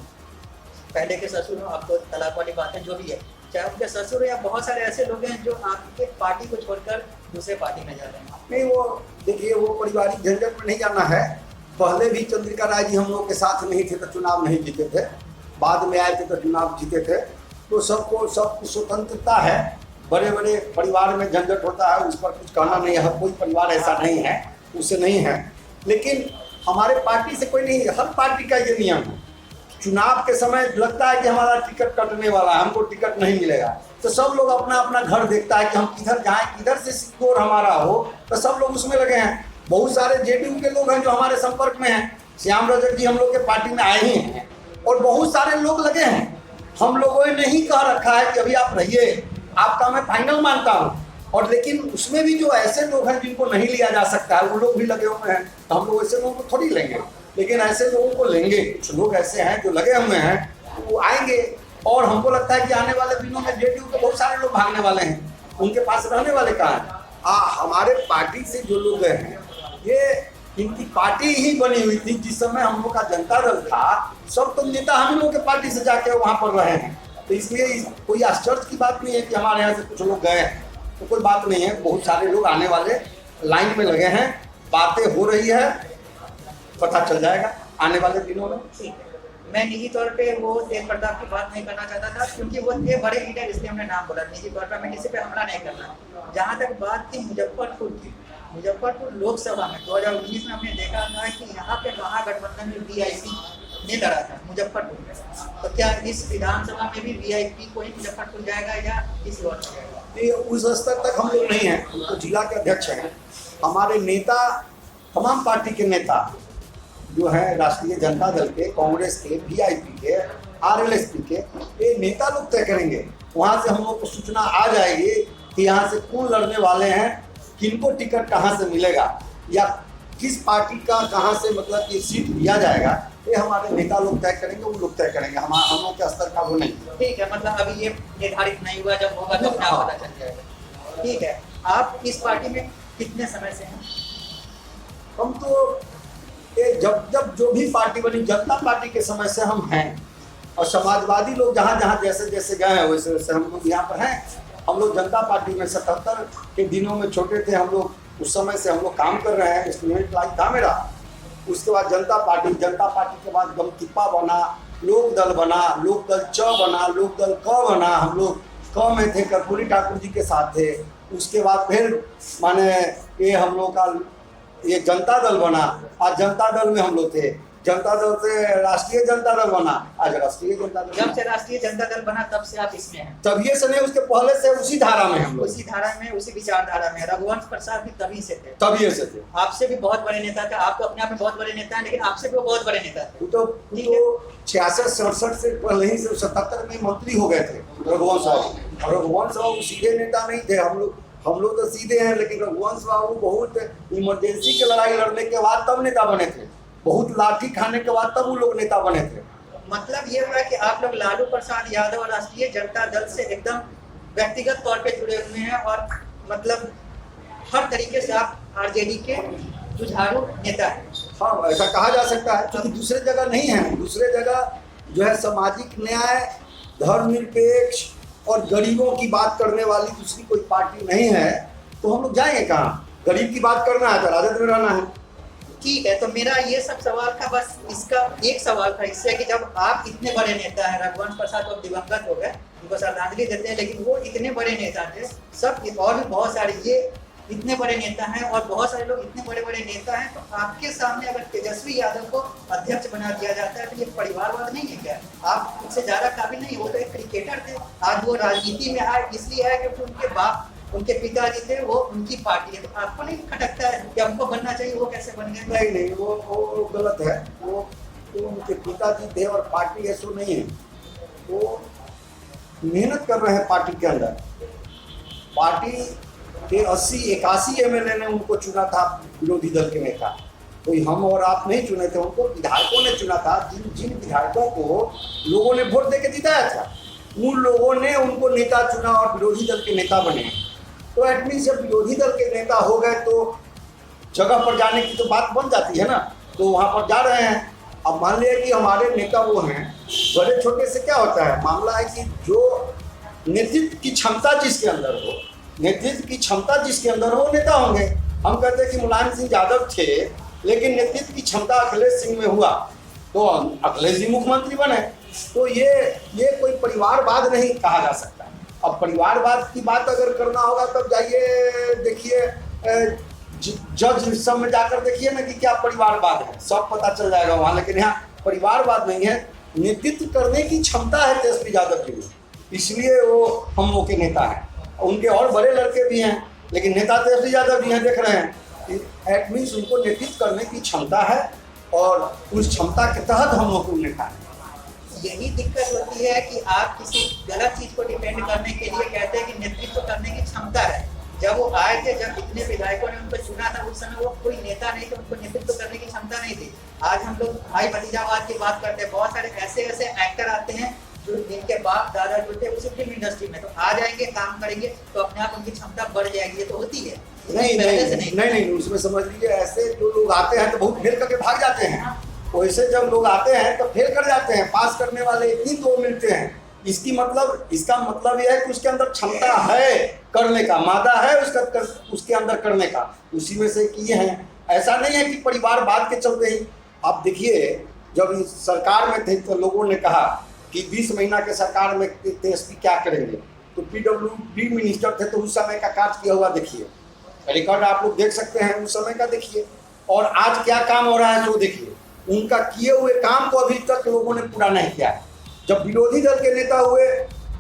पहले के ससुर हो, आपको तलाक वाली बातें जो भी है, चाहे उनके ससुर या बहुत सारे ऐसे लोग हैं जो आपके पार्टी को छोड़कर दूसरे पार्टी में जा रहे हैं। नहीं, वो देखिए, वो पारिवारिक झंझट में नहीं जाना है। पहले भी चंद्रिका राय जी हम लोग के साथ नहीं थे तो चुनाव नहीं जीते थे, बाद में आए थे तो चुनाव जीते थे। तो सबको सब स्वतंत्रता है, बड़े बड़े परिवार में झंझट होता है, उस पर कुछ कहना नहीं है, कोई परिवार ऐसा नहीं है, उससे नहीं है। लेकिन हमारे पार्टी से कोई नहीं, हर पार्टी का ये नियम है, चुनाव के समय लगता है कि हमारा टिकट कटने वाला है, हमको टिकट नहीं मिलेगा, तो सब लोग अपना अपना घर देखता है कि हम किधर जाएं, किधर से स्कोर हमारा हो, तो सब लोग उसमें लगे हैं। बहुत सारे जेडीयू के लोग हैं जो हमारे संपर्क में हैं, श्याम रजक जी हम लोग के पार्टी में आए ही हैं, और बहुत सारे लोग लगे हैं। हम लोगों ने नहीं कह रखा है कि अभी आप रहिए, आपका मैं फाइनल मानता हूँ, और लेकिन उसमें भी जो ऐसे लोग हैं जिनको नहीं लिया जा सकता है, वो लोग भी लगे हुए हैं, तो हम लोग ऐसे लोगों को थोड़ी लेंगे, लेकिन ऐसे लोगों को लेंगे। कुछ लोग ऐसे हैं जो लगे हुए हैं, वो आएंगे, और हमको लगता है कि आने वाले दिनों में जेडीयू के बहुत सारे लोग भागने वाले हैं, उनके पास रहने वाले कहाँ हैं। हमारे पार्टी से जो लोग गए हैं, ये इनकी पार्टी ही बनी हुई थी जिस समय हम लोग का जनता दल था, सब तो नेता हम लोग के पार्टी से जाके वहाँ पर रहे हैं, तो इसलिए कोई आश्चर्य की बात नहीं है कि हमारे यहाँ से कुछ लोग गए हैं, तो कोई बात नहीं है। बहुत सारे लोग आने वाले लाइन में लगे हैं, बातें हो रही है, पता चल जाएगा आने वाले दिनों में। ठीक है, मैं निजी तौर पे वो तेज प्रताप की बात नहीं करना चाहता था, क्योंकि वो थे बड़े लीडर, इसलिए हमने नाम बोला। निजी तौर पर मैं किसी पे हमला नहीं करना। जहाँ तक बात थी मुजफ्फरपुर की, मुजफ्फरपुर लोकसभा में 2019 में हमने देखा था कि यहाँ पे महागठबंधन में वीआईपी ने लड़ा था मुजफ्फरपुर में, तो क्या इस विधानसभा में भी वीआईपी को ही मुजफ्फरपुर जाएगा या किसी और को जाएगा? ये उस स्तर तक हम लोग नहीं हैं, हम तो जिला के अध्यक्ष हैं। हमारे नेता, तमाम पार्टी के नेता जो है, राष्ट्रीय जनता दल के, कांग्रेस के, वीआईपी के, आरएलएसपी के, ये नेता लोग तय करेंगे। वहाँ से हम लोग को सूचना आ जाएगी कि यहाँ से कौन लड़ने वाले हैं, किनको टिकट कहाँ से मिलेगा, या किस पार्टी का कहाँ से मतलब ये सीट दिया जाएगा, ये हमारे नेता लोग तय करेंगे, वो लोग तय करेंगे, हम लोग के स्तर का वो नहीं। ठीक है, मतलब अभी ये निर्धारित नहीं हुआ, जब होगा तो अपना पता चल जाएगा। ठीक है, आप इस पार्टी में कितने समय से हैं? हम तो जब जो भी पार्टी बनी, जनता पार्टी के समय से हम हैं, और समाजवादी लोग जहाँ जहाँ जैसे जैसे गए हैं वैसे वैसे हम लोग यहाँ पर हैं। हम लोग जनता पार्टी में 77 के दिनों में छोटे थे हम लोग, उस समय से हम लोग काम कर रहे हैं, स्टूडेंट लाइफ था मेरा। उसके बाद जनता पार्टी के बाद गमतिप्पा बना, लोक दल बना, लोक दल च बना, लोक दल क बना, हम लोग क में थे, कर्पूरी ठाकुर जी के साथ थे। उसके बाद फिर माने ये हम लोग का ये जनता दल बना, आज जनता दल में हम लोग थे, जनता दल से राष्ट्रीय जनता दल बना, आज राष्ट्रीय जनता दल। जब से राष्ट्रीय जनता दल बना तब से आप इसमें हैं? तभी से नहीं, उसके पहले से उसी धारा में हम लोग, उसी धारा में, उसी विचारधारा में। रघुवंश प्रसाद भी तभी से थे? तभी से थे। आपसे भी बहुत बड़े नेता थे, आप तो अपने आप में बहुत बड़े नेता हैं, लेकिन आपसे भी वो बहुत बड़े नेता थे। वो तो 66-67 से पहले ही से 77 में मंत्री हो गए थे रघुवंश साहब। और रघुवंश साहब सीधे नेता नहीं थे, हम लोग तो सीधे हैं, लेकिन रघुवंश बाबू बहुत इमरजेंसी की लड़ाई लड़ने के बाद तब नेता बने थे, बहुत लाठी खाने के बाद तब वो लोग नेता बने थे। मतलब ये हुआ कि आप लोग लालू प्रसाद यादव और राष्ट्रीय जनता दल से एकदम व्यक्तिगत तौर पे जुड़े हुए हैं, और मतलब हर तरीके से आप आरजेडी के जुझारू नेता हैं। हाँ, ऐसा कहा जा सकता है, क्योंकि दूसरे जगह नहीं है। दूसरे जगह जो है सामाजिक न्याय, धर्मनिरपेक्ष और गरीबों की बात करने वाली दूसरी कोई पार्टी नहीं है, तो हम लोग जाएंगे कहाँ? गरीब की बात करना है तो राजद में रहना है। ठीक है, तो मेरा ये सब सवाल था, बस इसका एक सवाल था इससे कि जब आप इतने बड़े नेता हैं, रघुवंश प्रसाद तो दिवंगत हो गए, उनको श्रद्धांजलि देते हैं, लेकिन वो इतने बड़े नेता थे, सब और भी बहुत सारे ये इतने बड़े नेता हैं, और बहुत सारे लोग इतने बड़े बड़े नेता हैं, तो आपके सामने अगर तेजस्वी यादव को अध्यक्ष बना दिया जाता है तो ये परिवारवाद नहीं है क्या? आप उससे ज्यादा काबिल नहीं, वो तो एक क्रिकेटर थे, आज वो राजनीति में आए इसलिए है क्योंकि उनके बाप, उनके पिताजी थे, वो उनकी पार्टी है, तो आपको नहीं खटकता है कि हमको बनना चाहिए, वो कैसे बन गए? नहीं, वो गलत है। वो उनके पिताजी थे और पार्टी ऐसो नहीं है, वो मेहनत कर रहे हैं पार्टी के अंदर, पार्टी के 80-81 एमएलए ने उनको चुना था, विरोधी दल के नेता। कोई हम और आप नहीं चुने थे, उनको विधायकों ने चुना था। जिन विधायकों को लोगों ने वोट देके जिताया था, उन लोगों ने उनको नेता चुना और विरोधी दल के नेता बने। तो एटलीस्ट जब विरोधी दल के नेता हो गए तो जगह पर जाने की तो बात बन जाती है ना, तो वहाँ पर जा रहे हैं। अब मान लिया कि हमारे नेता वो हैं, बड़े छोटे से क्या होता है, मामला है कि जो नेतृत्व की क्षमता जिसके अंदर हो, नेतृत्व की क्षमता जिसके अंदर हो, नेता होंगे। हम कहते हैं कि मुलायम सिंह यादव थे, लेकिन नेतृत्व की क्षमता अखिलेश सिंह में हुआ तो अखिलेश जी मुख्यमंत्री बने। तो ये कोई परिवारवाद नहीं कहा जा सकता। अब परिवारवाद की बात अगर करना होगा तब जाइए, देखिए जज सब में जाकर देखिए ना कि क्या परिवारवाद है, सब पता चल जाएगा वहाँ। लेकिन यहाँ परिवारवाद नहीं है, नेतृत्व करने की क्षमता है तेजस्वी यादव जी में, इसलिए वो हम लोग के नेता हैं। उनके और बड़े लड़के भी हैं, लेकिन नेता तेजस्वी यादव जी हैं, देख रहे हैं। एट मीन्स उनको नेतृत्व करने की क्षमता है और उस क्षमता के तहत हम लोग को नेता है। यही दिक्कत होती है कि आप किसी गलत चीज को डिपेंड करने के लिए कहते हैं कि नेतृत्व करने की क्षमता है। जब वो आए थे, जब इतने विधायकों ने उनको चुना था, उस समय वो कोई नेता नहीं थे, उनको नेतृत्व करने की क्षमता नहीं थी। आज हम लोग भाई भतीजावाद की बात करते हैं, बहुत सारे ऐसे एक्टर आते हैं जो जिनके बाप दादा जो थे उसी फिल्म इंडस्ट्री में, तो आ जाएंगे, काम करेंगे तो अपने आप उनकी क्षमता बढ़ जाएगी। ये तो होती है। नहीं, उसमें समझ लीजिए ऐसे जो लोग आते हैं तो बहुत फेल करके भाग जाते हैं। वैसे जब लोग आते हैं तो फेल कर जाते हैं, पास करने वाले इतनी दो मिलते हैं। इसका मतलब यह है कि उसके अंदर क्षमता है करने का, मादा है उसके अंदर करने का, उसी में से किए हैं। ऐसा नहीं है कि परिवारवाद के चलते ही। आप देखिए, जब इस सरकार में थे तो लोगों ने कहा कि 20 महीना के सरकार में तेजस्वी क्या करेंगे, तो PWD मिनिस्टर थे, तो उस समय का कार्य किया हुआ देखिए, रिकॉर्ड आप लोग देख सकते हैं, उस समय का देखिए। और आज क्या काम हो रहा है जो देखिए, उनका किए हुए काम को अभी तक लोगों ने पूरा नहीं किया है। जब विरोधी दल के नेता हुए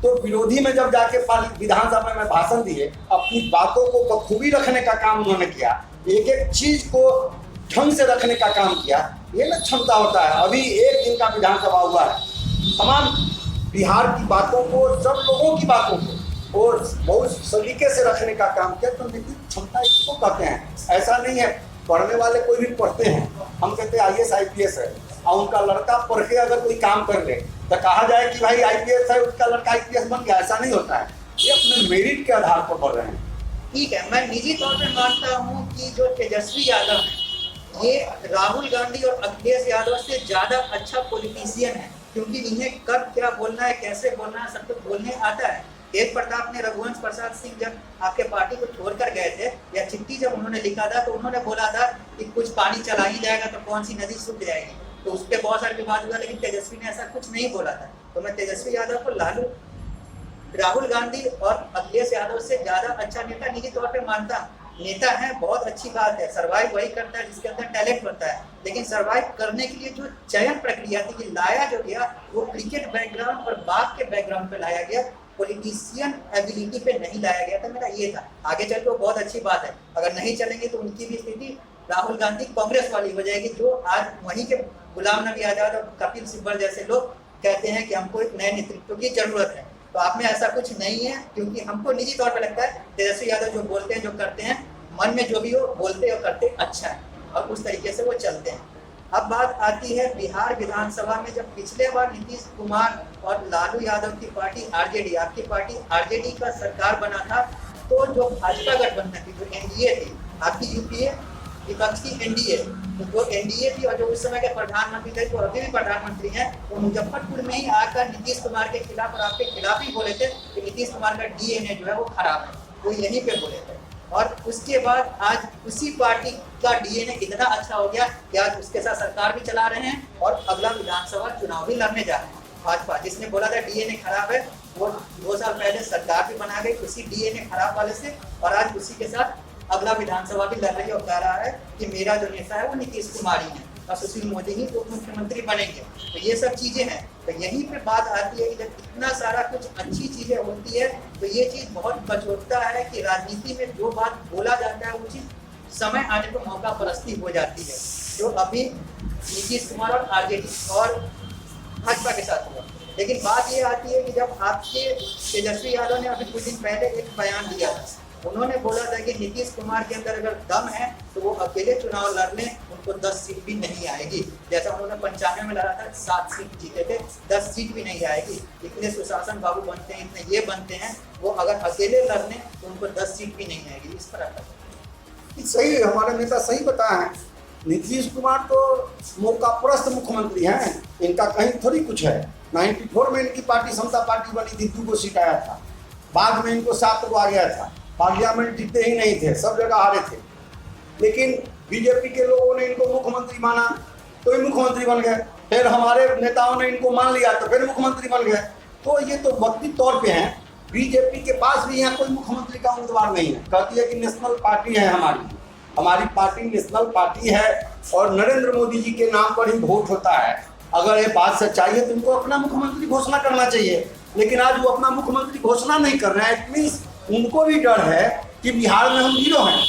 तो विरोधी में जब जाके विधानसभा में भाषण दिए, अपनी बातों को बखूबी रखने का काम उन्होंने किया, एक एक चीज को ढंग से रखने का काम किया। ये ना क्षमता होता है। अभी एक दिन का विधानसभा हुआ है, तमाम बिहार की बातों को, सब लोगों की बातों को और बहुत सलीके से रखने का काम किया। तो नेतृत्व क्षमता इसको कहते हैं। ऐसा नहीं है, पढ़ने वाले कोई भी पढ़ते हैं, हम कहते हैं IAS IPS है, और उनका लड़का पढ़ के अगर कोई काम कर ले तो कहा जाए कि भाई IPS है, उसका लड़का IPS बन गया। ऐसा नहीं होता है, ये अपने मेरिट के आधार पर बढ़ रहे हैं। ठीक है, मैं निजी तौर पर मानता हूँ कि जो तेजस्वी यादव है, ये राहुल गांधी और अखिलेश यादव से ज्यादा अच्छा पॉलिटिशियन है, क्योंकि इन्हें कब क्या बोलना है, कैसे बोलना है, सब कुछ बोलने आता है। तेज प्रताप ने रघुवंश प्रसाद सिंह जब आपके पार्टी को छोड़कर गए थे, या चिट्ठी जब उन्होंने लिखा था, तो उन्होंने बोला था कि कुछ पानी चला ही जाएगा तो कौन सी नदी सूख जाएगी, तो उस पर बहुत सारे विवाद हुआ, लेकिन तेजस्वी ने ऐसा कुछ नहीं बोला था। तो मैं तेजस्वी यादव को राहुल गांधी और अखिलेश यादव से ज्यादा अच्छा नेता निजी तौर पर मानता हूँ। नेता है, बहुत अच्छी बात है, सर्वाइव वही करता है जिसके अंदर टैलेंट होता है, लेकिन सर्वाइव करने के लिए जो चयन प्रक्रिया थी, कि लाया जो गया वो क्रिकेट बैकग्राउंड और बाप के बैकग्राउंड पे लाया गया, पॉलिटिशियन एबिलिटी पे नहीं लाया गया था। मेरा ये था, आगे चल के वो बहुत अच्छी बात है। अगर नहीं चलेंगे तो उनकी भी स्थिति राहुल गांधी कांग्रेस वाली हो जाएगी, जो आज वहीं के गुलाम नबी आजाद और कपिल सिब्बल जैसे लोग कहते हैं कि हमको एक नए नेतृत्व की जरूरत है। तो आप में ऐसा कुछ नहीं है, क्योंकि हमको निजी तौर पर लगता है तेजस्वी यादव जो बोलते हैं, जो करते हैं, मन में जो भी हो बोलते और करते अच्छा है, और उस तरीके से वो चलते हैं। अब बात आती है बिहार विधानसभा में, जब पिछले बार नीतीश कुमार और लालू यादव की पार्टी RJD, आपकी पार्टी RJD का सरकार बना था, तो जो भाजपा गठबंधन की जो NDA थी, आपकी UPA विपक्ष की NDA, तो जो NDA थी और जो उस समय के प्रधानमंत्री थे, जो अभी भी प्रधानमंत्री हैं, वो मुजफ्फरपुर में ही आकर नीतीश कुमार के खिलाफ और आपके खिलाफ ही बोले थे कि नीतीश कुमार का DNA जो है वो खराब है, वो यहीं पे बोले थे। और उसके बाद आज उसी पार्टी का DNA इतना अच्छा हो गया कि आज उसके साथ सरकार भी चला रहे हैं और अगला विधानसभा चुनाव भी लड़ने जा रहे हैं। भाजपा जिसने बोला था DNA खराब है, वो 2 साल पहले सरकार भी बना गई उसी DNA खराब वाले से, और आज उसी के साथ अगला विधानसभा भी लड़ रही है और कह रहा है कि मेरा जो नेता है वो नीतीश कुमार ही है, और सुशील मोदी ही उप मुख्यमंत्री बनेंगे। तो ये सब चीजें हैं। तो यहीं पे बात आती है कि जब इतना सारा कुछ अच्छी चीजें होती है, तो ये चीज बहुत बचोटता है कि राजनीति में जो बात बोला जाता है वो चीज समय आने पर मौका परस्ती हो जाती है, जो अभी नीतीश कुमार और RJD और भाजपा के साथ हुआ। लेकिन बात ये आती है कि जब आपके तेजस्वी यादव ने अभी कुछ दिन पहले एक बयान दिया था, उन्होंने बोला था कि नीतीश कुमार के अंदर अगर दम है तो वो अकेले चुनाव लड़ लें, उनको 10 सीट भी नहीं आएगी। जैसा उन्होंने 95 में लड़ा था, 7 सीट जीते थे, 10 सीट भी नहीं आएगी। इतने सुशासन बाबू बनते हैं, इतने ये बनते हैं, वो अगर अकेले लड़ लें तो उनको 10 सीट भी नहीं आएगी। इस पर आता है सही, हमारे नेता सही बताया है। नीतीश कुमार तो मौकाप्रस्त मुख्यमंत्री हैं, इनका कहीं थोड़ी कुछ है। 94 में इनकी पार्टी समता पार्टी बनी थी, 2 को सीट आया था, बाद में इनको 7 को आ गया था, पार्लियामेंट जीतते ही नहीं थे, सब जगह हारे थे। लेकिन बीजेपी के लोगों ने इनको मुख्यमंत्री माना तो ही मुख्यमंत्री बन गए, फिर हमारे नेताओं ने इनको मान लिया तो फिर मुख्यमंत्री बन गए। तो ये तो वक्ती तौर पे हैं। बीजेपी के पास भी यहाँ कोई मुख्यमंत्री का उम्मीदवार नहीं है, कहती है कि नेशनल पार्टी है हमारी पार्टी नेशनल पार्टी है और नरेंद्र मोदी जी के नाम पर ही वोट होता है। अगर ये बात सच्चाई है तो उनको अपना मुख्यमंत्री घोषणा करना चाहिए, लेकिन आज वो अपना मुख्यमंत्री घोषणा नहीं कर रहे हैं। इट मीन्स उनको भी डर है कि बिहार में हम हीरो हैं।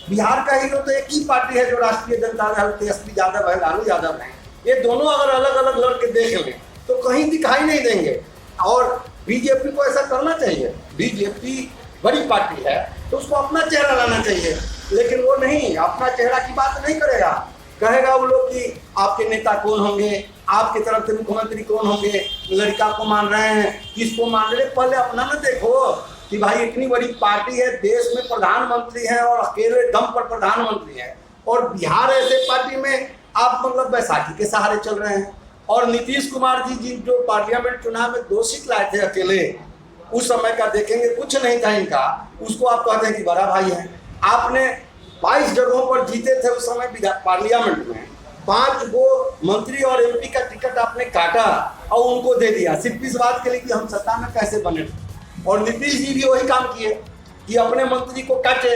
बिहार का हीरो तो एक ही पार्टी है जो राष्ट्रीय जनता दल, तेजस्वी यादव है, लालू यादव है। ये दोनों अगर अलग अलग लड़के देख लें तो कहीं दिखाई नहीं देंगे। और बीजेपी को ऐसा करना चाहिए, बीजेपी बड़ी पार्टी है तो उसको अपना चेहरा लाना चाहिए, लेकिन वो नहीं, अपना चेहरा की बात नहीं करेगा। कहेगा वो लोग कि आपके नेता कौन होंगे, आपकी तरफ से मुख्यमंत्री कौन होंगे, लड़का को मान रहे हैं, किसको मान रहे हैं। पहले अपना न देखो कि भाई इतनी बड़ी पार्टी है, देश में प्रधानमंत्री है और अकेले दम पर प्रधानमंत्री है, और बिहार ऐसे पार्टी में आप मतलब बैसाखी के सहारे चल रहे हैं। और नीतीश कुमार जी जो पार्लियामेंट चुनाव में 2 सीट लाए थे अकेले, उस समय का देखेंगे कुछ नहीं था इनका, उसको आप कहते हैं कि बड़ा भाई है। आपने 22 जगहों पर जीते थे उस समय पार्लियामेंट में, 5 गो मंत्री और एमपी का टिकट आपने काटा और उनको दे दिया, सिर्फ इस बात के लिए कि हम सत्ता में कैसे बने। और नीतीश जी भी वही काम किए कि अपने मंत्री को काटे।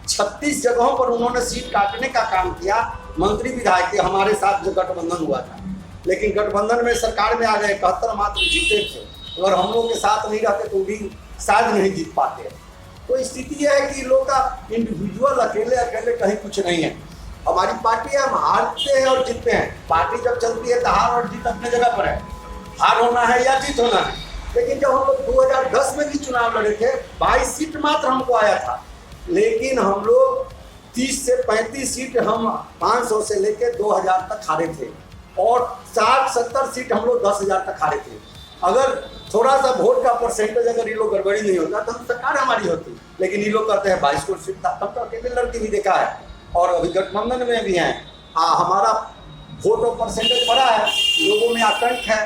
36 जगहों पर उन्होंने सीट काटने का काम किया। मंत्री विधायक के हमारे साथ जो गठबंधन हुआ था, लेकिन गठबंधन में सरकार में आ गए, 71 मात्र जीते थे। अगर हम लोग के साथ नहीं रहते तो भी शायद नहीं जीत पाते। तो स्थिति यह है कि लोग का इंडिविजुअल अकेले कहीं कुछ नहीं है। हमारी पार्टी है, हम हारते हैं और जीतते हैं। पार्टी जब चलती है तो हार और जीत अपने जगह पर है, हार होना है या जीत होना है। लेकिन जब हम लोग 2010 में भी चुनाव लड़े थे, 22 सीट मात्र हमको आया था, लेकिन हम लोग 30 से 35 सीट हम 500 से लेकर 2000 तक हारे थे, और 60-70 सीट हम लोग 10,000 तक हारे थे। अगर थोड़ा सा वोट का परसेंटेज अगर ये लोग गड़बड़ी नहीं होता तो हम सरकार हमारी होती। लेकिन ये लोग कहते हैं 22 को सीट था, तब तो अकेले लड़के भी देखा है, और अभी गठबंधन में भी हैं। हमारा वोट और परसेंटेज बड़ा है, लोगों में आतंक है,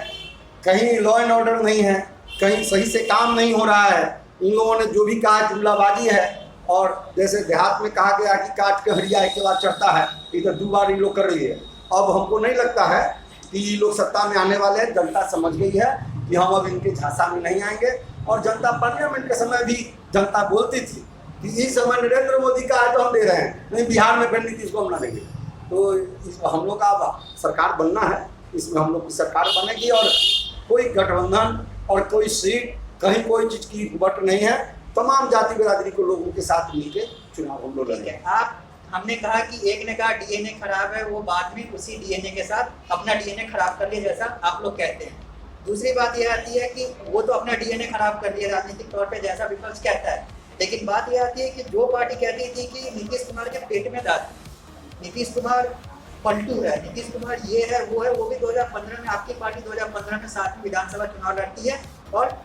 कहीं लॉ एंड ऑर्डर नहीं है, कहीं सही से काम नहीं हो रहा है। इन लोगों ने जो भी कहा जुमलाबाजी है, और जैसे देहात में कहा गया कि काट के हरिया एक बार चढ़ता है, इधर 2 बार ये लोग कर रही है। अब हमको नहीं लगता है कि ये लोग सत्ता में आने वाले हैं। जनता समझ गई है कि हम अब इनके झांसा में नहीं आएंगे। और जनता पार्लियामेंट के समय भी जनता बोलती थी कि इस समय नरेंद्र मोदी का है तो हम दे रहे हैं, नहीं बिहार में फिर नीतीश को हम ना देंगे। तो हम लोग का सरकार बनना है, इसमें हम लोग की सरकार बनेगी, और कोई गठबंधन और कोई सीट कहीं कोई चीज़ की बट नहीं है। तमाम जाति बिरादरी को लोगों के साथ मिलकर चुनाव हम लोग लड़ेंगे। हमने कहा कि एक ने कहा डीएनए खराब है, वो बाद में उसी डीएनए के साथ अपना डीएनए खराब कर लिया, जैसा आप लोग कहते हैं। दूसरी बात यह आती है कि वो तो अपना डीएनए खराब कर लिया राजनीतिक तौर पे, जैसा विपक्ष कहता है। लेकिन बात यह आती है कि जो पार्टी कहती थी कि नीतीश कुमार के पेट में दांत, नीतीश कुमार पलटू है, नीतीश कुमार ये है वो है, वो भी 2015 में आपकी पार्टी 2015 में 7वीं विधानसभा चुनाव लड़ती है और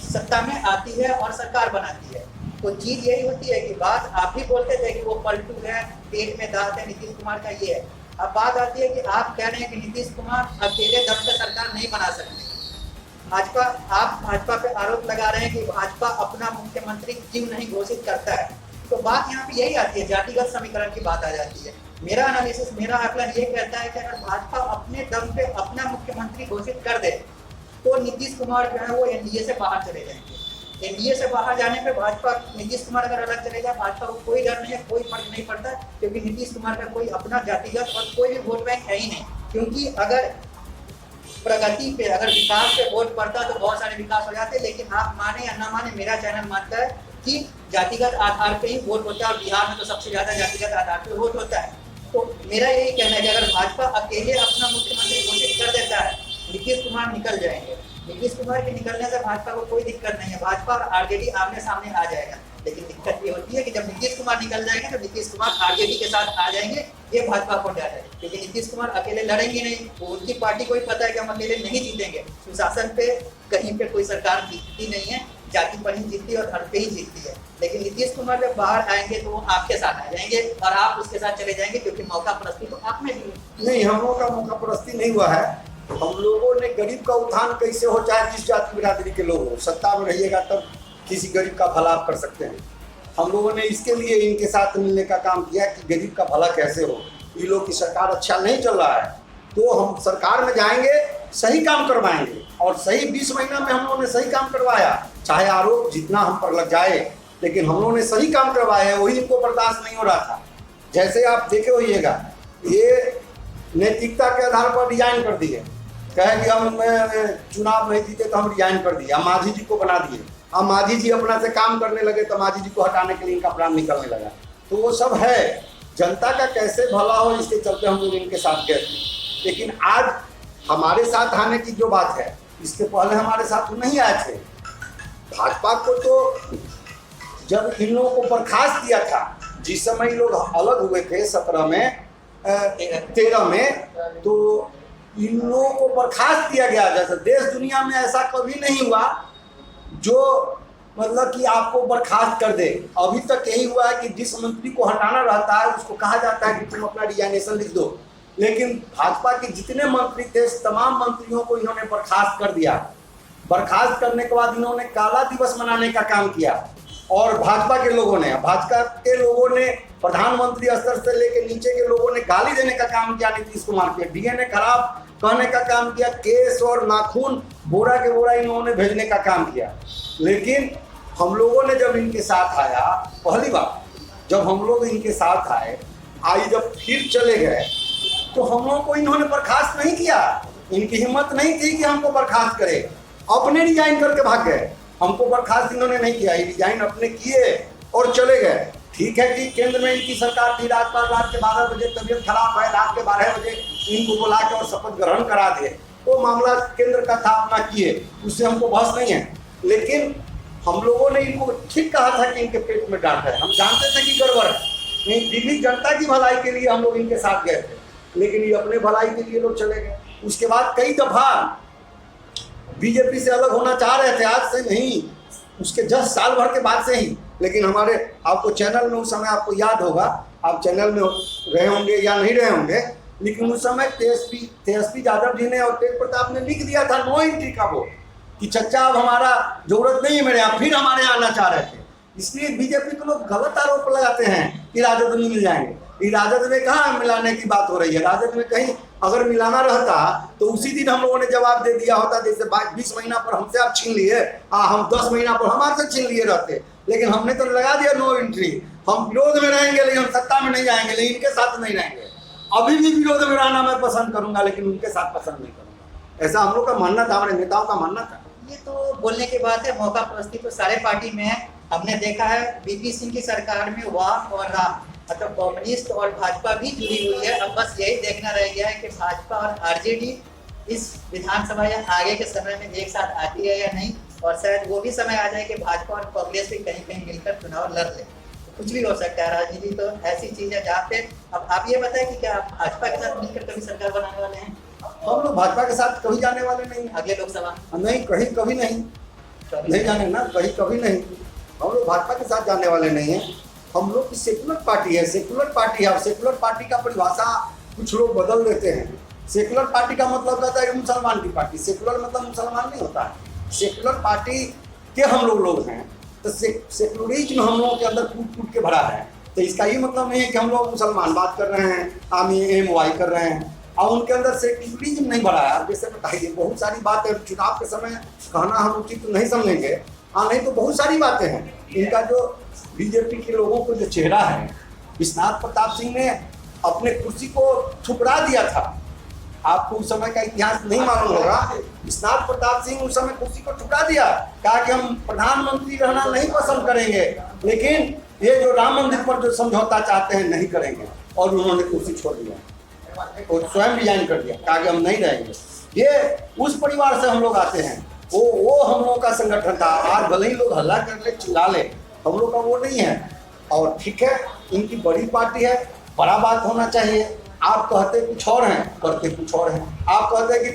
सत्ता में आती है और सरकार बनाती है। तो चीज यही होती है कि बात आप भी बोलते थे कि वो पलटू है, पेट में दांत है, नीतीश कुमार का ये है। अब बात आती है कि आप कह रहे हैं कि नीतीश कुमार अकेले दम पे सरकार नहीं बना सकते। भाजपा, आप भाजपा पे आरोप लगा रहे हैं कि भाजपा अपना मुख्यमंत्री क्यों नहीं घोषित करता है। तो बात यहाँ पे यही आती है, जातिगत समीकरण की बात आ जाती है। मेरा एनालिसिस, मेरा आकलन ये कहता है कि अगर भाजपा अपने दम पे अपना मुख्यमंत्री घोषित कर दे तो नीतीश कुमार जो है वो एनडीए से बाहर चले जाएंगे। एनडीए से बाहर जाने पे भाजपा, नीतीश कुमार अगर अलग चले जाए, भाजपा को कोई डर नहीं है, कोई फर्क नहीं पड़ता, क्योंकि नीतीश कुमार का कोई अपना जातिगत और कोई भी वोट बैंक है ही नहीं। क्योंकि अगर प्रगति पे, अगर विकास पे वोट पड़ता तो बहुत सारे विकास हो जाते। लेकिन आप माने या ना माने, मेरा चैनल मानता है कि जातिगत आधार पे ही वोट होता है, और बिहार में तो सबसे ज्यादा जातिगत आधार पे वोट होता है। तो मेरा यही कहना है कि अगर भाजपा अकेले अपना मुख्यमंत्री घोषित कर देता है नीतीश कुमार निकल जाएंगे। नीतीश कुमार के निकलने से भाजपा को कोई दिक्कत नहीं है, भाजपा और आरजेडी आमने सामने आ जाएगा। लेकिन दिक्कत ये होती है कि जब नीतीश कुमार निकल जाएंगे तो नीतीश कुमार आरजेडी के साथ आ जाएंगे, ये भाजपा को डर है। क्योंकि नीतीश कुमार अकेले लड़ेंगे नहीं, वो उनकी पार्टी को ही पता है कि हम अकेले नहीं जीतेंगे। सुशासन पे कहीं पे कोई सरकार जीतती नहीं है, जाति पर ही जीतती है और धर्म पे ही जीतती है। लेकिन नीतीश कुमार जब बाहर आएंगे तो वो आपके साथ आ जाएंगे और आप उसके साथ चले जाएंगे, क्योंकि मौका परस्ती तो आप में भी है। नहीं, हम लोगों का मौका परस्ती नहीं हुआ है। हम लोगों ने गरीब का उत्थान कैसे हो, चाहे जिस जाति बिरादरी के लोग हो, सत्ता में रहिएगा तब किसी गरीब का भला आप कर सकते हैं। हम लोगों ने इसके लिए इनके साथ मिलने का काम किया कि गरीब का भला कैसे हो। ये लोग की सरकार अच्छा नहीं चल रहा है तो हम सरकार में जाएंगे, सही काम करवाएंगे। और सही 20 महीना में हम लोगों ने सही काम करवाया, चाहे आरोप जितना हम पर लग जाए, लेकिन हम लोगों ने सही काम करवाया है। वही इनको बर्दाश्त नहीं हो रहा था। जैसे आप देखे होइएगा, ये नैतिकता के आधार पर रिजाइन कर दिए, कहे कि हम चुनाव नहीं जीते तो हम रिजाइन कर दिए, हम मांझी जी को बना दिए। अब मांझी जी अपना से काम करने लगे तो मांझी जी को हटाने के लिए इनका प्लान निकलने लगा। तो वो सब है, जनता का कैसे भला हो इसके चलते हम लोग इनके साथ गए थे। लेकिन आज हमारे साथ आने की जो बात है, इसके पहले हमारे साथ नहीं आए थे। भाजपा को तो जब इन लोगों को बर्खास्त किया था, जिस समय लोग अलग हुए थे 13 में, तो इन लोगों को बर्खास्त किया गया। जैसे देश दुनिया में ऐसा कभी नहीं हुआ जो मतलब कि आपको बर्खास्त कर दे। अभी तक यही हुआ है कि जिस मंत्री को हटाना रहता है उसको कहा जाता है कि तुम अपना रिजाइनेशन लिख दो। लेकिन भाजपा के जितने मंत्री थे तमाम मंत्रियों को इन्होंने बर्खास्त कर दिया। बर्खास्त करने के बाद इन्होंने काला दिवस मनाने का काम किया। और भाजपा के लोगों ने प्रधानमंत्री स्तर से लेकर नीचे के लोगों ने गाली देने का काम किया नीतीश कुमार के, डीएनए खराब कहने का काम किया, केस और नाखून बोरा के बोरा इन्होंने भेजने का काम किया। लेकिन हम लोगों ने जब इनके साथ आया, पहली बार जब हम लोग इनके साथ आए, जब फिर चले गए तो हम लोगों को इन्होंने बर्खास्त नहीं किया। इनकी हिम्मत नहीं थी कि हमको बर्खास्त करे, अपने रिजाइन करके भाग गए। हमको बर्खास्त इन्होंने नहीं किया, रिजाइन अपने किए और चले गए। ठीक है कि केंद्र में इनकी सरकार थी, रात के 12 बजे तबीयत खराब है, रात के 12 बजे इनको बुला के और शपथ ग्रहण करा दिए। वो मामला केंद्र का था, अपना किए, उससे हमको बहस नहीं है। लेकिन हम लोगों ने इनको ठीक कहा था कि इनके पेट में डांट है, हम जानते थे कि गड़बड़ है। नहीं, दिल्ली जनता की भलाई के लिए हम लोग इनके साथ गए थे, लेकिन ये अपने भलाई के लिए लोग चले गए। उसके बाद कई दफा बीजेपी से अलग होना चाह रहे थे, आज से नहीं, उसके 10 साल भर के बाद से ही। लेकिन हमारे आपको चैनल में उस समय आपको याद होगा, आप चैनल में रहे होंगे या नहीं रहे होंगे, लेकिन उस समय तेजस्वी यादव जी ने और तेज प्रताप ने लिख दिया था नो एंट्री का वोट, कि चच्चा अब हमारा जरूरत नहीं है मेरे यहाँ, फिर हमारे यहाँ आना चाह रहे थे। इसलिए बीजेपी को लोग गलत आरोप लगाते हैं कि राजद में मिल जाएंगे। ये राजद में कहाँ मिलाने की बात हो रही है? राजद में कहीं अगर मिलाना रहता तो उसी दिन हम लोगों ने जवाब दे दिया होता। जैसे 20 महीना पर हमसे आप छीन लिए, हम 10 महीना पर हमारे से छीन लिए रहते। लेकिन हमने तो लगा दिया नो एंट्री, हम विरोध में रहेंगे लेकिन हम सत्ता में नहीं जाएंगे, लेकिन इनके साथ नहीं रहेंगे। अभी भी विरोध में रहना मैं पसंद करूंगा, लेकिन उनके साथ पसंद नहीं करूंगा। ऐसा हम लोग का मानना था, हमारे नेताओं का मानना था। ये तो बोलने की बात है, मौका परस्ती तो सारे पार्टी में है। हमने देखा है बीपी सिंह की सरकार में वाम और राम, मतलब कम्युनिस्ट और भाजपा भी जुड़ी हुई है। अब बस यही देखना रह गया है कि भाजपा और आरजेडी इस विधानसभा या आगे के समय में एक साथ आती है या नहीं। और शायद वो भी समय आ जाए कि भाजपा और कांग्रेस भी कहीं कहीं मिलकर चुनाव लड़ ले। कुछ भी हो सकता है, राजनीति तो ऐसी चीज है जहाँ पे। अब आप ये बताएं कि क्या आप भाजपा के साथ मिलकर कभी सरकार बनाने वाले हैं? हम लोग भाजपा के साथ कभी जाने वाले नहीं, अगले लोकसभा नहीं, कभी नहीं, नहीं जाने ना, कभी नहीं। हम लोग भाजपा के साथ जाने वाले नहीं हैं। हम लोग की सेकुलर पार्टी है, सेकुलर पार्टी है। सेकुलर पार्टी का परिभाषा कुछ लोग बदल देते हैं। सेकुलर पार्टी का मतलब कहता है मुसलमान की पार्टी। सेकुलर मतलब मुसलमान नहीं होता है। सेकुलर पार्टी के हम लोग हैं, तो सेकुलरिज्म हम लोगों के अंदर कूट के भरा है। तो इसका ये मतलब नहीं है कि हम लोग मुसलमान बात कर रहे हैं, MY कर रहे हैं, और उनके अंदर सेकुलरिज्म नहीं भरा है। जैसे बताइए, बहुत सारी बातें चुनाव के समय कहना हम उचित तो नहीं समझेंगे, नहीं तो बहुत सारी बातें हैं। इनका जो बीजेपी के लोगों को जो चेहरा है, विश्वनाथ प्रताप सिंह ने अपने कुर्सी को ठुकरा दिया था। आपको उस समय का इतिहास नहीं मालूम होगा। विश्वनाथ प्रताप सिंह उस समय कुर्सी को ठुकरा दिया, कहा कि हम प्रधानमंत्री रहना नहीं पसंद करेंगे, लेकिन ये जो राम मंदिर पर जो समझौता चाहते हैं नहीं करेंगे। और उन्होंने कुर्सी छोड़ दिया, और स्वयं रिजाइन कर दिया, कहा कि हम नहीं रहेंगे। ये उस परिवार से हम लोग आते हैं, वो हम लोग का संगठन था। आज भले ही लोग हल्ला कर ले, चिल्ला ले, हम लोग का वो नहीं है। और ठीक है, इनकी बड़ी पार्टी है, बड़ा बात होना चाहिए। आप कहते कुछ और हैं, करते कुछ और हैं। आप कहते हैं कि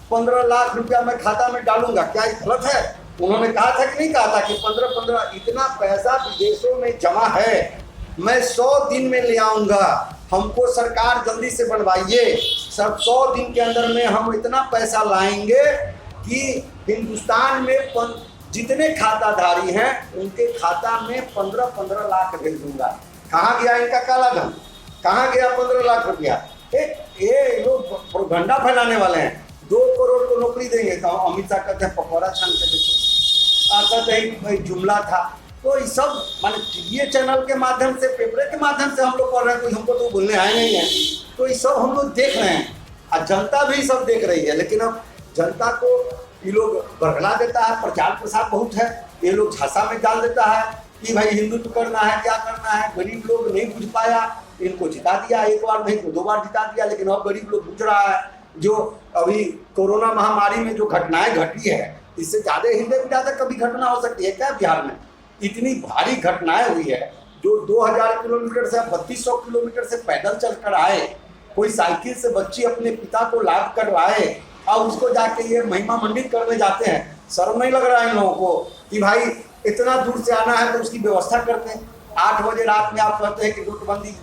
15 लाख रुपया मैं खाता में डालूंगा, क्या ये गलत है? उन्होंने कहा था कि नहीं कहा था कि 15 इतना पैसा विदेशों में जमा है, मैं 100 दिन में ले आऊंगा, हमको सरकार जल्दी से बनवाइए। सब 100 दिन के अंदर में हम इतना पैसा लाएंगे कि हिंदुस्तान में जितने खाताधारी हैं उनके खाता में 15 लाख भेज दूंगा। कहाँ गया इनका काला धन? कहाँ गया 15 लाख रुपया? ये लोग प्रोपगंडा फैलाने वाले हैं। 2 करोड़ को नौकरी देंगे तो अमित शाह कहते हैं पकौड़ा छान के देखो, कहते हैं जुमला था। तो ये सब माने टीवी चैनल के माध्यम से, पेपर के माध्यम से हम लोग पढ़ रहे हैं, कोई हमको तो बोलने आए नहीं है। तो ये सब हम लोग देख रहे हैं और जनता भी सब देख रही है। लेकिन अब जनता को ये लोग बरगला देता है, प्रचार प्रसार बहुत है, ये लोग झांसा में डाल देता है कि भाई हिंदुत्व करना है, क्या करना है। गरीब लोग नहीं बुझ पाया, इनको जिता दिया, 1 बार नहीं तो 2 बार जिता दिया। लेकिन अब गरीब लोग बुझ रहा है। जो अभी कोरोना महामारी में जो घटनाएं घटी है, इससे ज़्यादा हिंदे ज़्यादा कभी घटना हो सकती है क्या बिहार में? इतनी भारी घटनाएं हुई है। जो 2000 किलोमीटर से 3200 किलोमीटर से पैदल चलकर आए, कोई साइकिल से बच्ची अपने पिता को लाद कर लाए और उसको जाके ये महिमा मंडित करने जाते हैं। शर्म नहीं लग रहा है इन लोगों को कि भाई इतना दूर से आना है तो उसकी व्यवस्था करते हैं। 8 बजे रात में आप कहते हैं कि नोटबंदी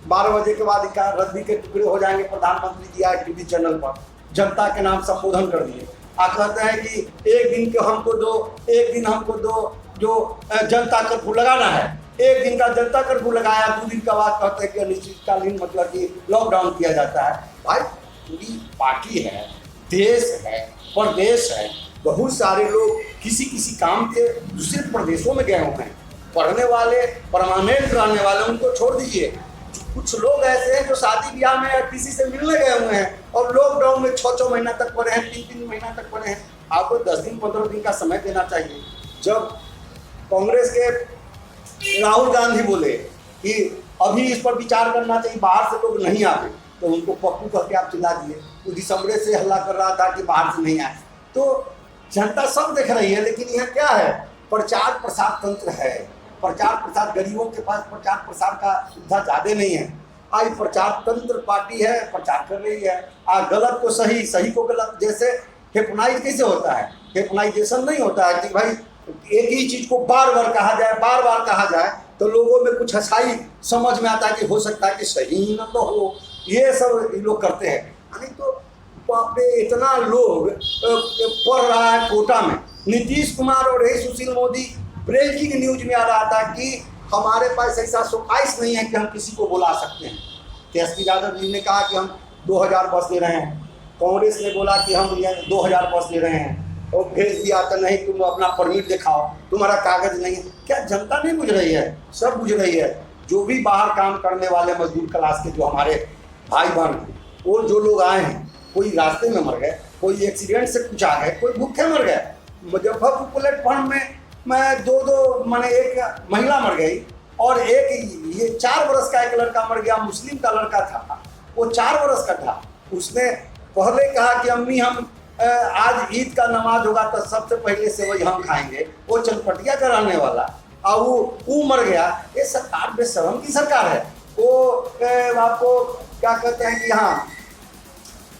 12 बजे के बाद रद्दी के टुकड़े हो जाएंगे। प्रधानमंत्री जी आए टीवी चैनल पर, जनता के नाम संबोधन कर दिए। आप कहते हैं कि एक दिन हमको दो जो जनता कर्फ्यू लगाना है। 1 दिन का जनता कर्फ्यू लगाया, 2 दिन के बाद कहते हैं कि अनिश्चितकालीन मतलब कि लॉकडाउन किया जाता है। भाई पूरी पार्टी है, देश है, प्रदेश है, बहुत सारे लोग किसी काम से दूसरे प्रदेशों में गए हुए हैं। पढ़ने वाले, परमानेंट रहने वाले, उनको छोड़ दीजिए। कुछ लोग ऐसे हैं जो शादी ब्याह में किसी से मिलने गए हुए हैं और लॉकडाउन में 6 महीना तक पड़े हैं, 3 महीना तक पड़े हैं। आपको 10 दिन 15 दिन का समय देना चाहिए। जब कांग्रेस के राहुल गांधी बोले कि अभी इस पर विचार करना चाहिए, बाहर से लोग नहीं आते, तो उनको पप्पू करके आप चिल्ला दिए। वो दिसंबर से हल्ला कर रहा था कि बाहर से नहीं आए। तो जनता सब देख रही है। लेकिन यह क्या है? प्रचार प्रसार तंत्र है। प्रचार प्रसार, गरीबों के पास प्रचार प्रसार का सुविधा ज़्यादा नहीं है। आज प्रचार तंत्र पार्टी है, प्रचार कर रही है। गलत को सही, सही को गलत। जैसे हेपनाइज कैसे होता है? हेपनाइजेशन नहीं होता है कि भाई एक ही चीज़ को बार बार कहा जाए तो लोगों में कुछ हंसाई समझ में आता है कि हो सकता है कि सही न तो हो। ये सब लोग करते हैं। यानी तो बाप रे, इतना लोग पढ़ रहा है कोटा में। नीतीश कुमार और सुशील मोदी, ब्रेकिंग न्यूज में आ रहा था कि हमारे पास ऐसा सुखाइश नहीं है कि हम किसी को बुला सकते हैं। तेजस्वी यादव जी ने कहा कि हम 2000 बस दे रहे हैं। कांग्रेस ने बोला कि हम 2000 बस दे रहे हैं और भेज दिया तो नहीं, तुम अपना परमिट दिखाओ, तुम्हारा कागज नहीं है। क्या जनता नहीं बुझ रही है? सब बुझ रही है। जो भी बाहर काम करने वाले मजदूर क्लास के जो हमारे भाई बहन हैं, वो जो लोग आए हैं, कोई रास्ते में मर गए, कोई एक्सीडेंट से कुछ आ गए, कोई भूखे मर गए। मुजफ्फरपुर प्लेटफॉर्म में मैं 2 माने एक महिला मर गई और एक ये 4 वर्ष का एक लड़का मर गया। मुस्लिम का लड़का था, वो 4 वर्ष का था। उसने पहले कहा कि अम्मी हम आज ईद का नमाज होगा तो सबसे पहले से वही हम खाएंगे। वो चनपटिया का रहने वाला और वो मर गया। ये सरकार बेशरम की सरकार है। वो आपको क्या कहते हैं कि हाँ,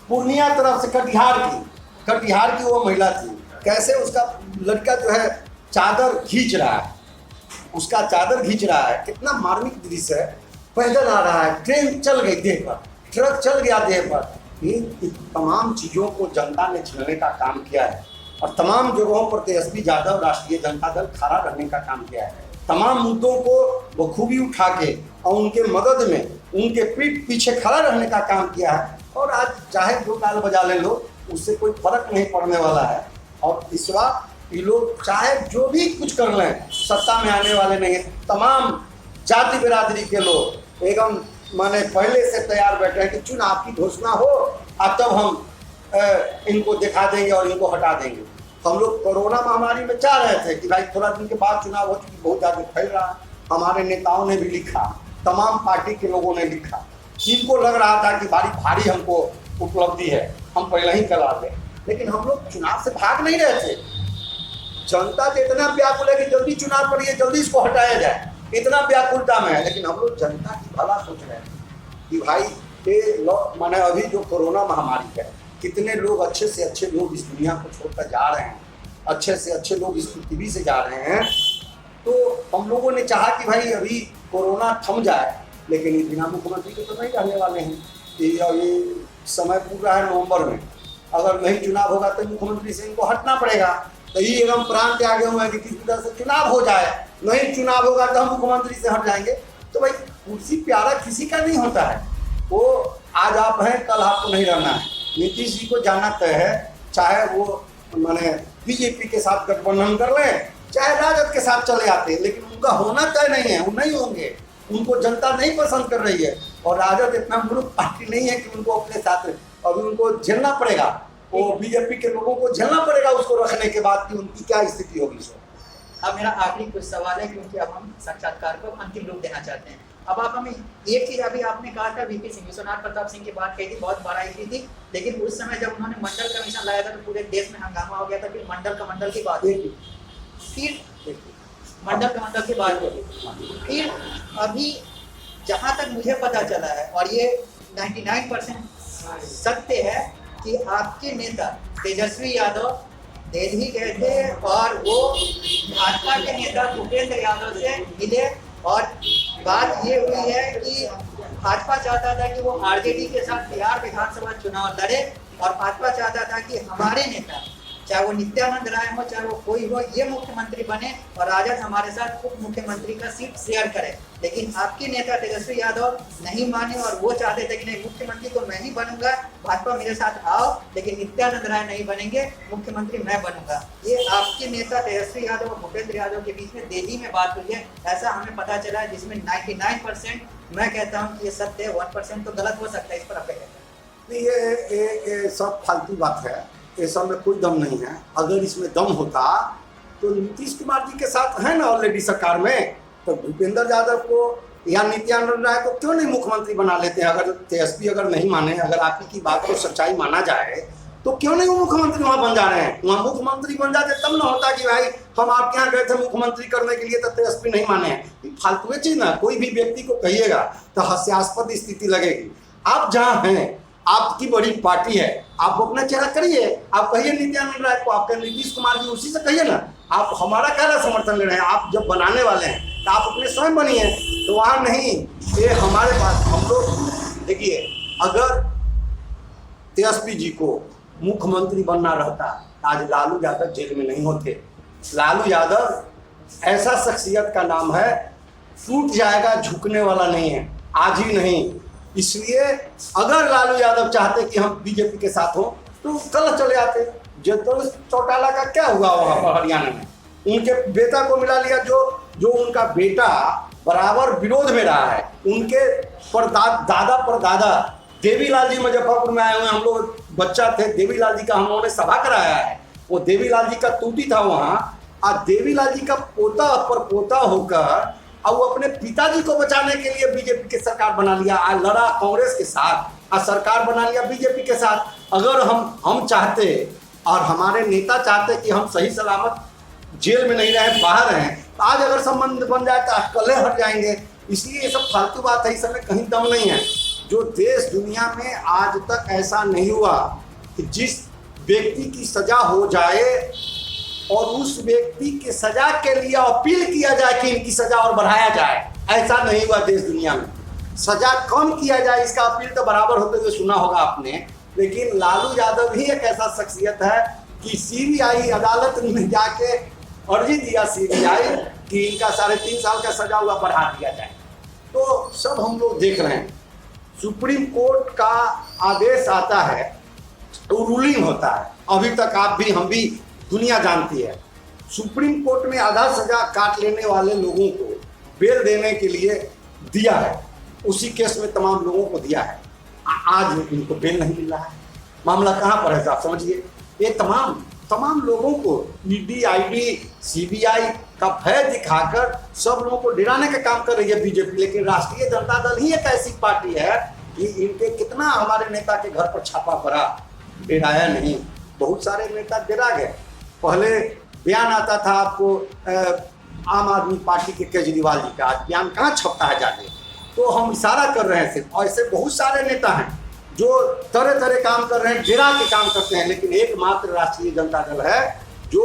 पूर्णिया तरफ से कटिहार की वो महिला थी। कैसे उसका लड़का जो है चादर खींच रहा है, उसका चादर खींच रहा है। कितना मार्मिक दृश्य है। पैदल आ रहा है, ट्रेन चल गई देह पर, ट्रक चल गया देह पर। इन तमाम चीज़ों को जनता ने झेलने का काम किया है और तमाम जगहों पर तेजस्वी यादव राष्ट्रीय जनता दल खड़ा रहने का काम किया है। तमाम मुद्दों को बखूबी उठा के और उनके मदद में, उनके पीठ पीछे खड़ा रहने का काम किया है। और आज चाहे 2 ताल बजा ले लो, उससे कोई फर्क नहीं पड़ने वाला है। और इस बार ये लोग चाहे जो भी कुछ कर लें, सत्ता में आने वाले नहीं है। तमाम जाति बिरादरी के लोग एकदम माने पहले से तैयार बैठे हैं कि चुनाव की घोषणा हो और तब हम इनको दिखा देंगे और इनको हटा देंगे। हम लोग कोरोना महामारी में चाह रहे थे कि भाई थोड़ा दिन के बाद चुनाव हो, चुकी बहुत ज़्यादा फैल रहा है। हमारे नेताओं ने भी लिखा, तमाम पार्टी के लोगों ने लिखा। इनको लग रहा था कि भारी हमको उपलब्धि है, हम पहले ही करा लें, लेकिन हम लोग चुनाव से भाग नहीं रहे थे। जनता तो इतना व्याकुल है कि जल्दी चुनाव करिए, जल्दी इसको हटाया जाए, इतना व्याकुलता में है। लेकिन हम लोग जनता की भला सोच रहे हैं कि भाई ये माने अभी जो कोरोना महामारी है, कितने लोग अच्छे से अच्छे लोग इस दुनिया को छोड़कर जा रहे हैं, अच्छे से अच्छे लोग इस पृथ्वी से जा रहे हैं। तो हम लोगों ने चाहा कि भाई अभी कोरोना थम जाए, लेकिन ये बिना मुख्यमंत्री के तो नहीं रहने वाले हैं। ये समय पूरा है नवंबर में, अगर नहीं चुनाव होगा तो मुख्यमंत्री से इनको हटना पड़ेगा। तो ये एकदम प्राण त्यागे हुए हैं कि किसी तरह से चुनाव हो जाए, नहीं चुनाव होगा तो हम मुख्यमंत्री से हट जाएंगे। तो भाई कुर्सी प्यारा किसी का नहीं होता है, वो आज आप हैं कल आपको नहीं रहना है। नीतीश जी को जाना तय है, चाहे वो माने बीजेपी के साथ गठबंधन कर लें, चाहे राजद के साथ चले आते, लेकिन उनका होना तय नहीं है, वो नहीं होंगे। उनको जनता नहीं पसंद कर रही है, और राजद इतना मूर्ख पार्टी नहीं है कि उनको अपने साथ अभी उनको झेलना पड़ेगा, वो बीजेपी के लोगों को झेलना पड़ेगा उसको रखने के बाद कि उनकी क्या स्थिति होगी। सो अब मेरा आखिरी कुछ सवाल है, क्योंकि अब हम साक्षात्कार को अंतिम रूप देना चाहते हैं। अब आप हमें एक चीज, अभी आपने कहा था वीपी सिंह, विश्वनाथ प्रताप सिंह की बात कही थी, बहुत बड़ा की थी, लेकिन उस समय जब उन्होंने मंडल कमीशन लाया था तो पूरे देश में हंगामा हो गया था। फिर मंडल की बात हुई, फिर मंडल की बात हुई, फिर अभी जहाँ तक मुझे पता चला है, और ये 99% सत्य है कि आपके नेता तेजस्वी यादव दिल्ली गए थे और वो भाजपा के नेता भूपेंद्र यादव से मिले, और बात ये हुई है कि भाजपा चाहता था कि वो आरजेडी के साथ बिहार विधानसभा चुनाव लड़े, और भाजपा चाहता था कि हमारे नेता, चाहे वो नित्यानंद राय हो चाहे वो कोई हो, ये मुख्यमंत्री बने और राजद हमारे साथ उप मुख्यमंत्री का सीट शेयर करे। लेकिन आपके नेता तेजस्वी यादव नहीं माने, और वो चाहते थे कि नहीं, मुख्यमंत्री तो मैं ही बनूंगा, भाजपा मेरे साथ आओ, लेकिन नित्यानंद राय नहीं बनेंगे, मुख्यमंत्री मैं बनूंगा। ये आपके नेता तेजस्वी यादव और भूपेंद्र यादव के बीच में दिल्ली में बात हुई है, ऐसा हमें पता चला है, जिसमें 99% मैं कहता हूँ कि ये सत्य है, 1% तो गलत हो सकता है। इस पर आप क्या कहते हैं? ये सब फालतू बात है, ये सब में कोई दम नहीं है। अगर इसमें दम होता तो नीतीश कुमार जी के साथ है ना ऑलरेडी सरकार में, तो भूपेंद्र यादव को या नित्यानंद राय को क्यों नहीं मुख्यमंत्री बना लेते हैं? अगर तेजस्वी अगर नहीं माने, अगर आप की बात को सच्चाई माना जाए, तो क्यों नहीं वो मुख्यमंत्री वहां बन जा रहे हैं? वहां मुख्यमंत्री बन जाते तब ना होता कि भाई हम आपके यहाँ गए थे मुख्यमंत्री करने के लिए, तो तेजस्वी नहीं माने हैं। फालतू चीज ना, कोई भी व्यक्ति को कहिएगा तो हास्यास्पद स्थिति लगेगी। आप जहाँ हैं, आपकी बड़ी पार्टी है, आप अपना चेहरा करिए, आप कहिए नित्यानंद राय को, आप कहिए नीतीश कुमार जी, उसी से कहिए ना। आप हमारा क्या समर्थन ले रहे हैं? आप जब बनाने वाले हैं तो आप अपने स्वयं बनिए, तो वहाँ नहीं। ये हमारे पास, हम लोग देखिए, अगर तेजस्वी जी को मुख्यमंत्री बनना रहता, आज लालू यादव जेल में नहीं होते। लालू यादव ऐसा शख्सियत का नाम है, टूट जाएगा, झुकने वाला नहीं है, आज ही नहीं। इसलिए अगर लालू यादव चाहते कि हम बीजेपी के साथ हो तो कल चले आते। जयतोष चौटाला का क्या हुआ वहाँ हरियाणा में? उनके बेटा को मिला लिया, जो उनका बेटा बराबर विरोध में रहा है। उनके दादा परदादा देवीलाल जी मुजफ्फरपुर में आए हुए, हम लोग बच्चा थे, देवीलाल जी का हम लोगों ने सभा कराया है। वो देवीलाल जी का तूती था वहाँ, और देवीलाल जी का पोता पर पोता होकर और वो अपने पिताजी को बचाने के लिए बीजेपी की सरकार बना लिया, आज लड़ा कांग्रेस के साथ और सरकार बना लिया बीजेपी के साथ। अगर हम चाहते और हमारे नेता चाहते कि हम सही सलामत जेल में नहीं रहे, बाहर रहें, तो आज अगर संबंध बन जाए तो आज कल हट जाएंगे। इसलिए ये सब फालतू बात है, इस समय कहीं दम नहीं है। जो देश दुनिया में आज तक ऐसा नहीं हुआ कि जिस व्यक्ति की सजा हो जाए और उस व्यक्ति के सजा के लिए अपील किया जाए कि इनकी सजा और बढ़ाया जाए, ऐसा नहीं हुआ देश दुनिया में। सजा कम किया जाए, इसका अपील तो बराबर होते हुए सुना होगा आपने। लेकिन लालू यादव ही एक ऐसा शख्सियत है कि सीबीआई अदालत में जाके अर्जी दिया सीबीआई कि इनका 3.5 साल का सजा हुआ बढ़ा दिया जाए। तो सब हम लोग देख रहे हैं, सुप्रीम कोर्ट का आदेश आता है तो रूलिंग होता है। अभी तक आप भी हम भी दुनिया जानती है, सुप्रीम कोर्ट में आधा सजा काट लेने वाले लोगों को बेल देने के लिए दिया है, उसी केस में तमाम लोगों को दिया है। आज इनको बेल नहीं मिल रहा है। मामला कहाँ पर है साहब समझिए। ये तमाम लोगों को ईडी आईडी सीबीआई का भय दिखाकर सब लोगों को डराने का काम कर रही है बीजेपी। लेकिन राष्ट्रीय जनता दल ही एक ऐसी पार्टी है कि इनके कितना हमारे नेता के घर पर छापा पड़ा, डेराया नहीं। बहुत सारे नेता डेरा गए। पहले बयान आता था आपको आम आदमी पार्टी के केजरीवाल जी का, आज बयान कहाँ छपता है जाके। तो हम इशारा कर रहे हैं सिर्फ, और ऐसे बहुत सारे नेता हैं जो तरह तरह काम कर रहे हैं, डेरा के काम करते हैं, लेकिन एकमात्र राष्ट्रीय जनता दल है जो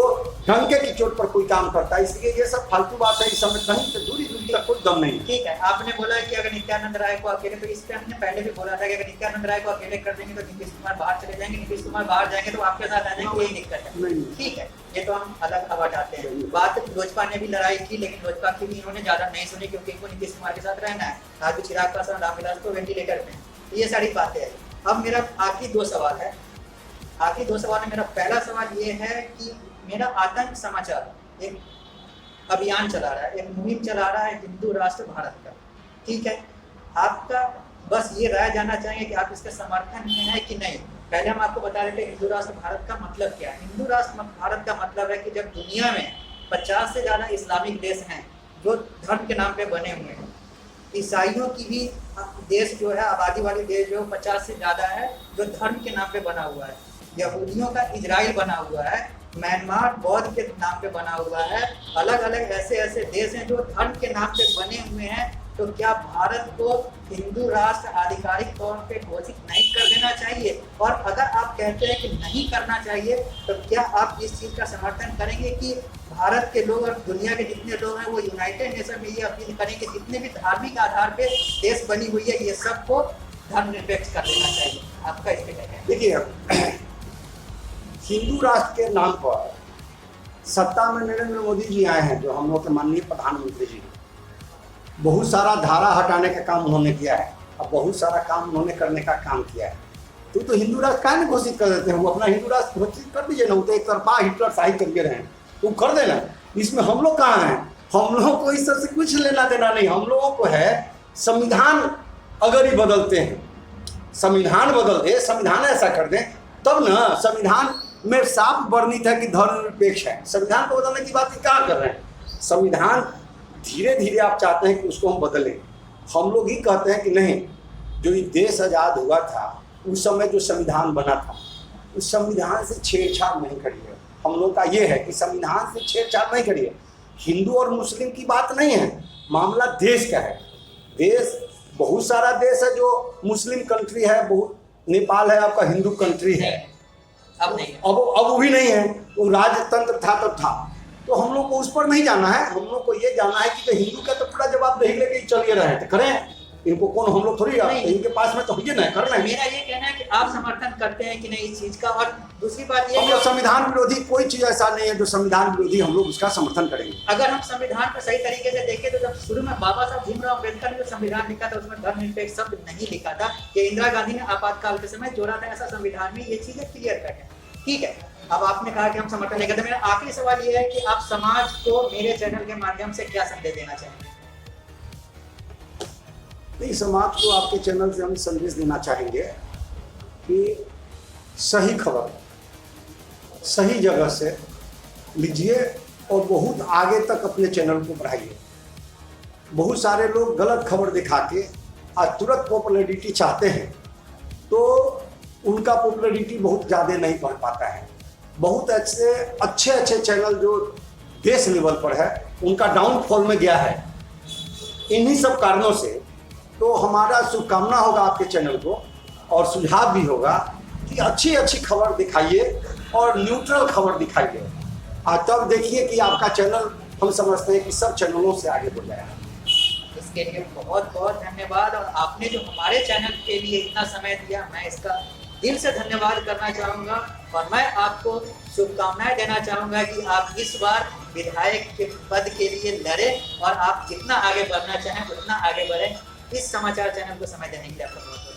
डंके की चोट पर कोई काम करता है। इसलिए ये सब फालतू बात है, इस समय कहीं से दूरी दूरी तक कोई दम नहीं। ठीक है, आपने बोला कि अगर नित्यानंद राय को अकेले, तो इस पे हमने पहले भी बोला था कि अगर नित्यानंद राय को अकेले कर देंगे तो नीतीश कुमार बाहर चले जाएंगे, नीतीश कुमार बाहर जाएंगे तो आपके साथ आ जाएंगे, यही दिक्कत है। ठीक है, ये तो हम अलग हवा उठाते हैं। बात लोजपा ने भी लड़ाई की, लेकिन लोजपा की भी इन्होंने ज्यादा नहीं सुनी, क्योंकि इनको नीतीश कुमार के साथ रहना है। आज भी चिराग पासवान, रामविलास को वेंटिलेटर पे, ये सारी बातें हैं। अब मेरा आखिरी दो सवाल है। आखिरी दो सवाल में मेरा पहला सवाल ये है कि मेरा आतंक समाचार एक अभियान चला रहा है, एक मुहिम चला रहा है हिंदू राष्ट्र भारत का। ठीक है, आपका बस ये राय जानना चाहेंगे कि आप इसके समर्थन में है कि नहीं। पहले हम आपको बता देते हैं हिंदू राष्ट्र भारत का मतलब क्या है। हिंदू राष्ट्र भारत का मतलब है कि जब दुनिया में 50 से ज़्यादा इस्लामिक देश हैं जो धर्म के नाम पे बने हुए हैं, ईसाइयों की भी देश जो है, आबादी वाली देश जो 50 से ज़्यादा है जो धर्म के नाम पे बना हुआ है, यहूदियों का इजराइल बना हुआ है, म्यांमार बौद्ध के नाम पे बना हुआ है, अलग अलग ऐसे ऐसे देश हैं जो धर्म के नाम पे बने हुए हैं। तो क्या भारत को हिंदू राष्ट्र आधिकारिक तौर पे घोषित नहीं कर देना चाहिए? और अगर आप कहते हैं कि नहीं करना चाहिए, तो क्या आप इस चीज़ का समर्थन करेंगे कि भारत के लोग और दुनिया के जितने लोग हैं वो यूनाइटेड नेशन में ये अपील करें कि जितने भी धार्मिक आधार पे देश बनी हुई है, ये सबको धर्मनिरपेक्ष कर देना चाहिए? आपका इस पर देखिए, हिंदू राष्ट्र के नाम पर सत्ता में नरेंद्र मोदी जी आए हैं, जो हम लोग के माननीय प्रधानमंत्री जी, बहुत सारा धारा हटाने का काम उन्होंने किया है, अब बहुत सारा काम उन्होंने करने का काम किया है। तो हिंदू राष्ट्र काहे नहीं घोषित कर देते हैं? वो अपना हिंदू राष्ट्र घोषित कर दीजिए ना। वो तो एक तरफा हिटलर शाही करके रहे हैं, तो कर देना। इसमें हम लोग कहाँ हैं? हम लोगों को इस सबसे कुछ लेना देना नहीं। हम लोगों को है संविधान, अगर ही बदलते हैं, संविधान बदल दे, संविधान ऐसा कर दें तब ना। संविधान में साफ वर्णित है कि धर्मनिरपेक्ष है। संविधान को बदलने की बात क्या कर रहे हैं? संविधान धीरे धीरे आप चाहते हैं कि उसको हम बदलें। हम लोग ही कहते हैं कि नहीं, जो ये देश आज़ाद हुआ था उस समय जो संविधान बना था, उस संविधान से छेड़छाड़ नहीं करिए। हम लोग का ये है कि संविधान से छेड़छाड़ नहीं करिए। हिंदू और मुस्लिम की बात नहीं है, मामला देश का है। देश बहुत सारा देश है जो मुस्लिम कंट्री है, बहुत, नेपाल है आपका हिंदू कंट्री है, अब नहीं, अब भी नहीं है। वो राजतंत्र था तब था। तो हम लोग को उस पर नहीं जाना है। हम लोग को ये जाना है कि हिंदू का तो पूरा जवाब नहीं लेके चलिए रहे तो करें। इनको कौन, हम लोग थोड़ी इनके पास में तो ये नहीं करना है। मेरा ये कहना है कि आप समर्थन करते हैं कि नहीं इस चीज का। और दूसरी बात ये हम लोग संविधान विरोधी कोई चीज ऐसा नहीं है जो संविधान विरोधी हम लोग उसका समर्थन करेंगे। अगर हम संविधान को सही तरीके से देखें तो जब शुरू में बाबा साहब भीमराव अम्बेडकर ने जो संविधान लिखा था उसमें धर्मनिरपेक्ष शब्द नहीं लिखा था। ये इंदिरा गांधी ने आपातकाल के समय जोड़ा था, ऐसा संविधान में ये चीजें क्लियर कट है। ठीक है, अब आपने कहा कि हम समर्थन नहीं करते। मेरा आखिरी सवाल ये है कि आप समाज को मेरे चैनल के माध्यम से क्या संदेश देना चाहेंगे? नहीं, समाज को आपके चैनल से हम संदेश देना चाहेंगे कि सही खबर सही जगह से लीजिए और बहुत आगे तक अपने चैनल को बढ़ाइए। बहुत सारे लोग गलत खबर दिखा के आज तुरंत पॉपुलैरिटी चाहते हैं, तो उनका पॉपुलैरिटी बहुत ज़्यादा नहीं बढ़ पाता है। बहुत अच्छे चैनल जो देश लेवल पर है उनका डाउनफॉल में गया है इन्हीं सब कारणों से। तो हमारा शुभकामना होगा आपके चैनल को और सुझाव भी होगा कि अच्छी खबर दिखाइए और न्यूट्रल खबर दिखाइए। तब देखिए कि आपका चैनल, हम समझते हैं कि सब चैनलों से आगे बढ़ जाएगा। इसके लिए बहुत बहुत धन्यवाद। और आपने जो हमारे चैनल के लिए इतना समय दिया, मैं इसका दिल से धन्यवाद करना चाहूँगा। और मैं आपको शुभकामनाएं देना चाहूँगा कि आप इस बार विधायक के पद के लिए लड़ें और आप जितना आगे बढ़ना चाहें उतना आगे बढ़ें। इस समाचार चैनल को समय देने के लिए आपका बहुत बहुत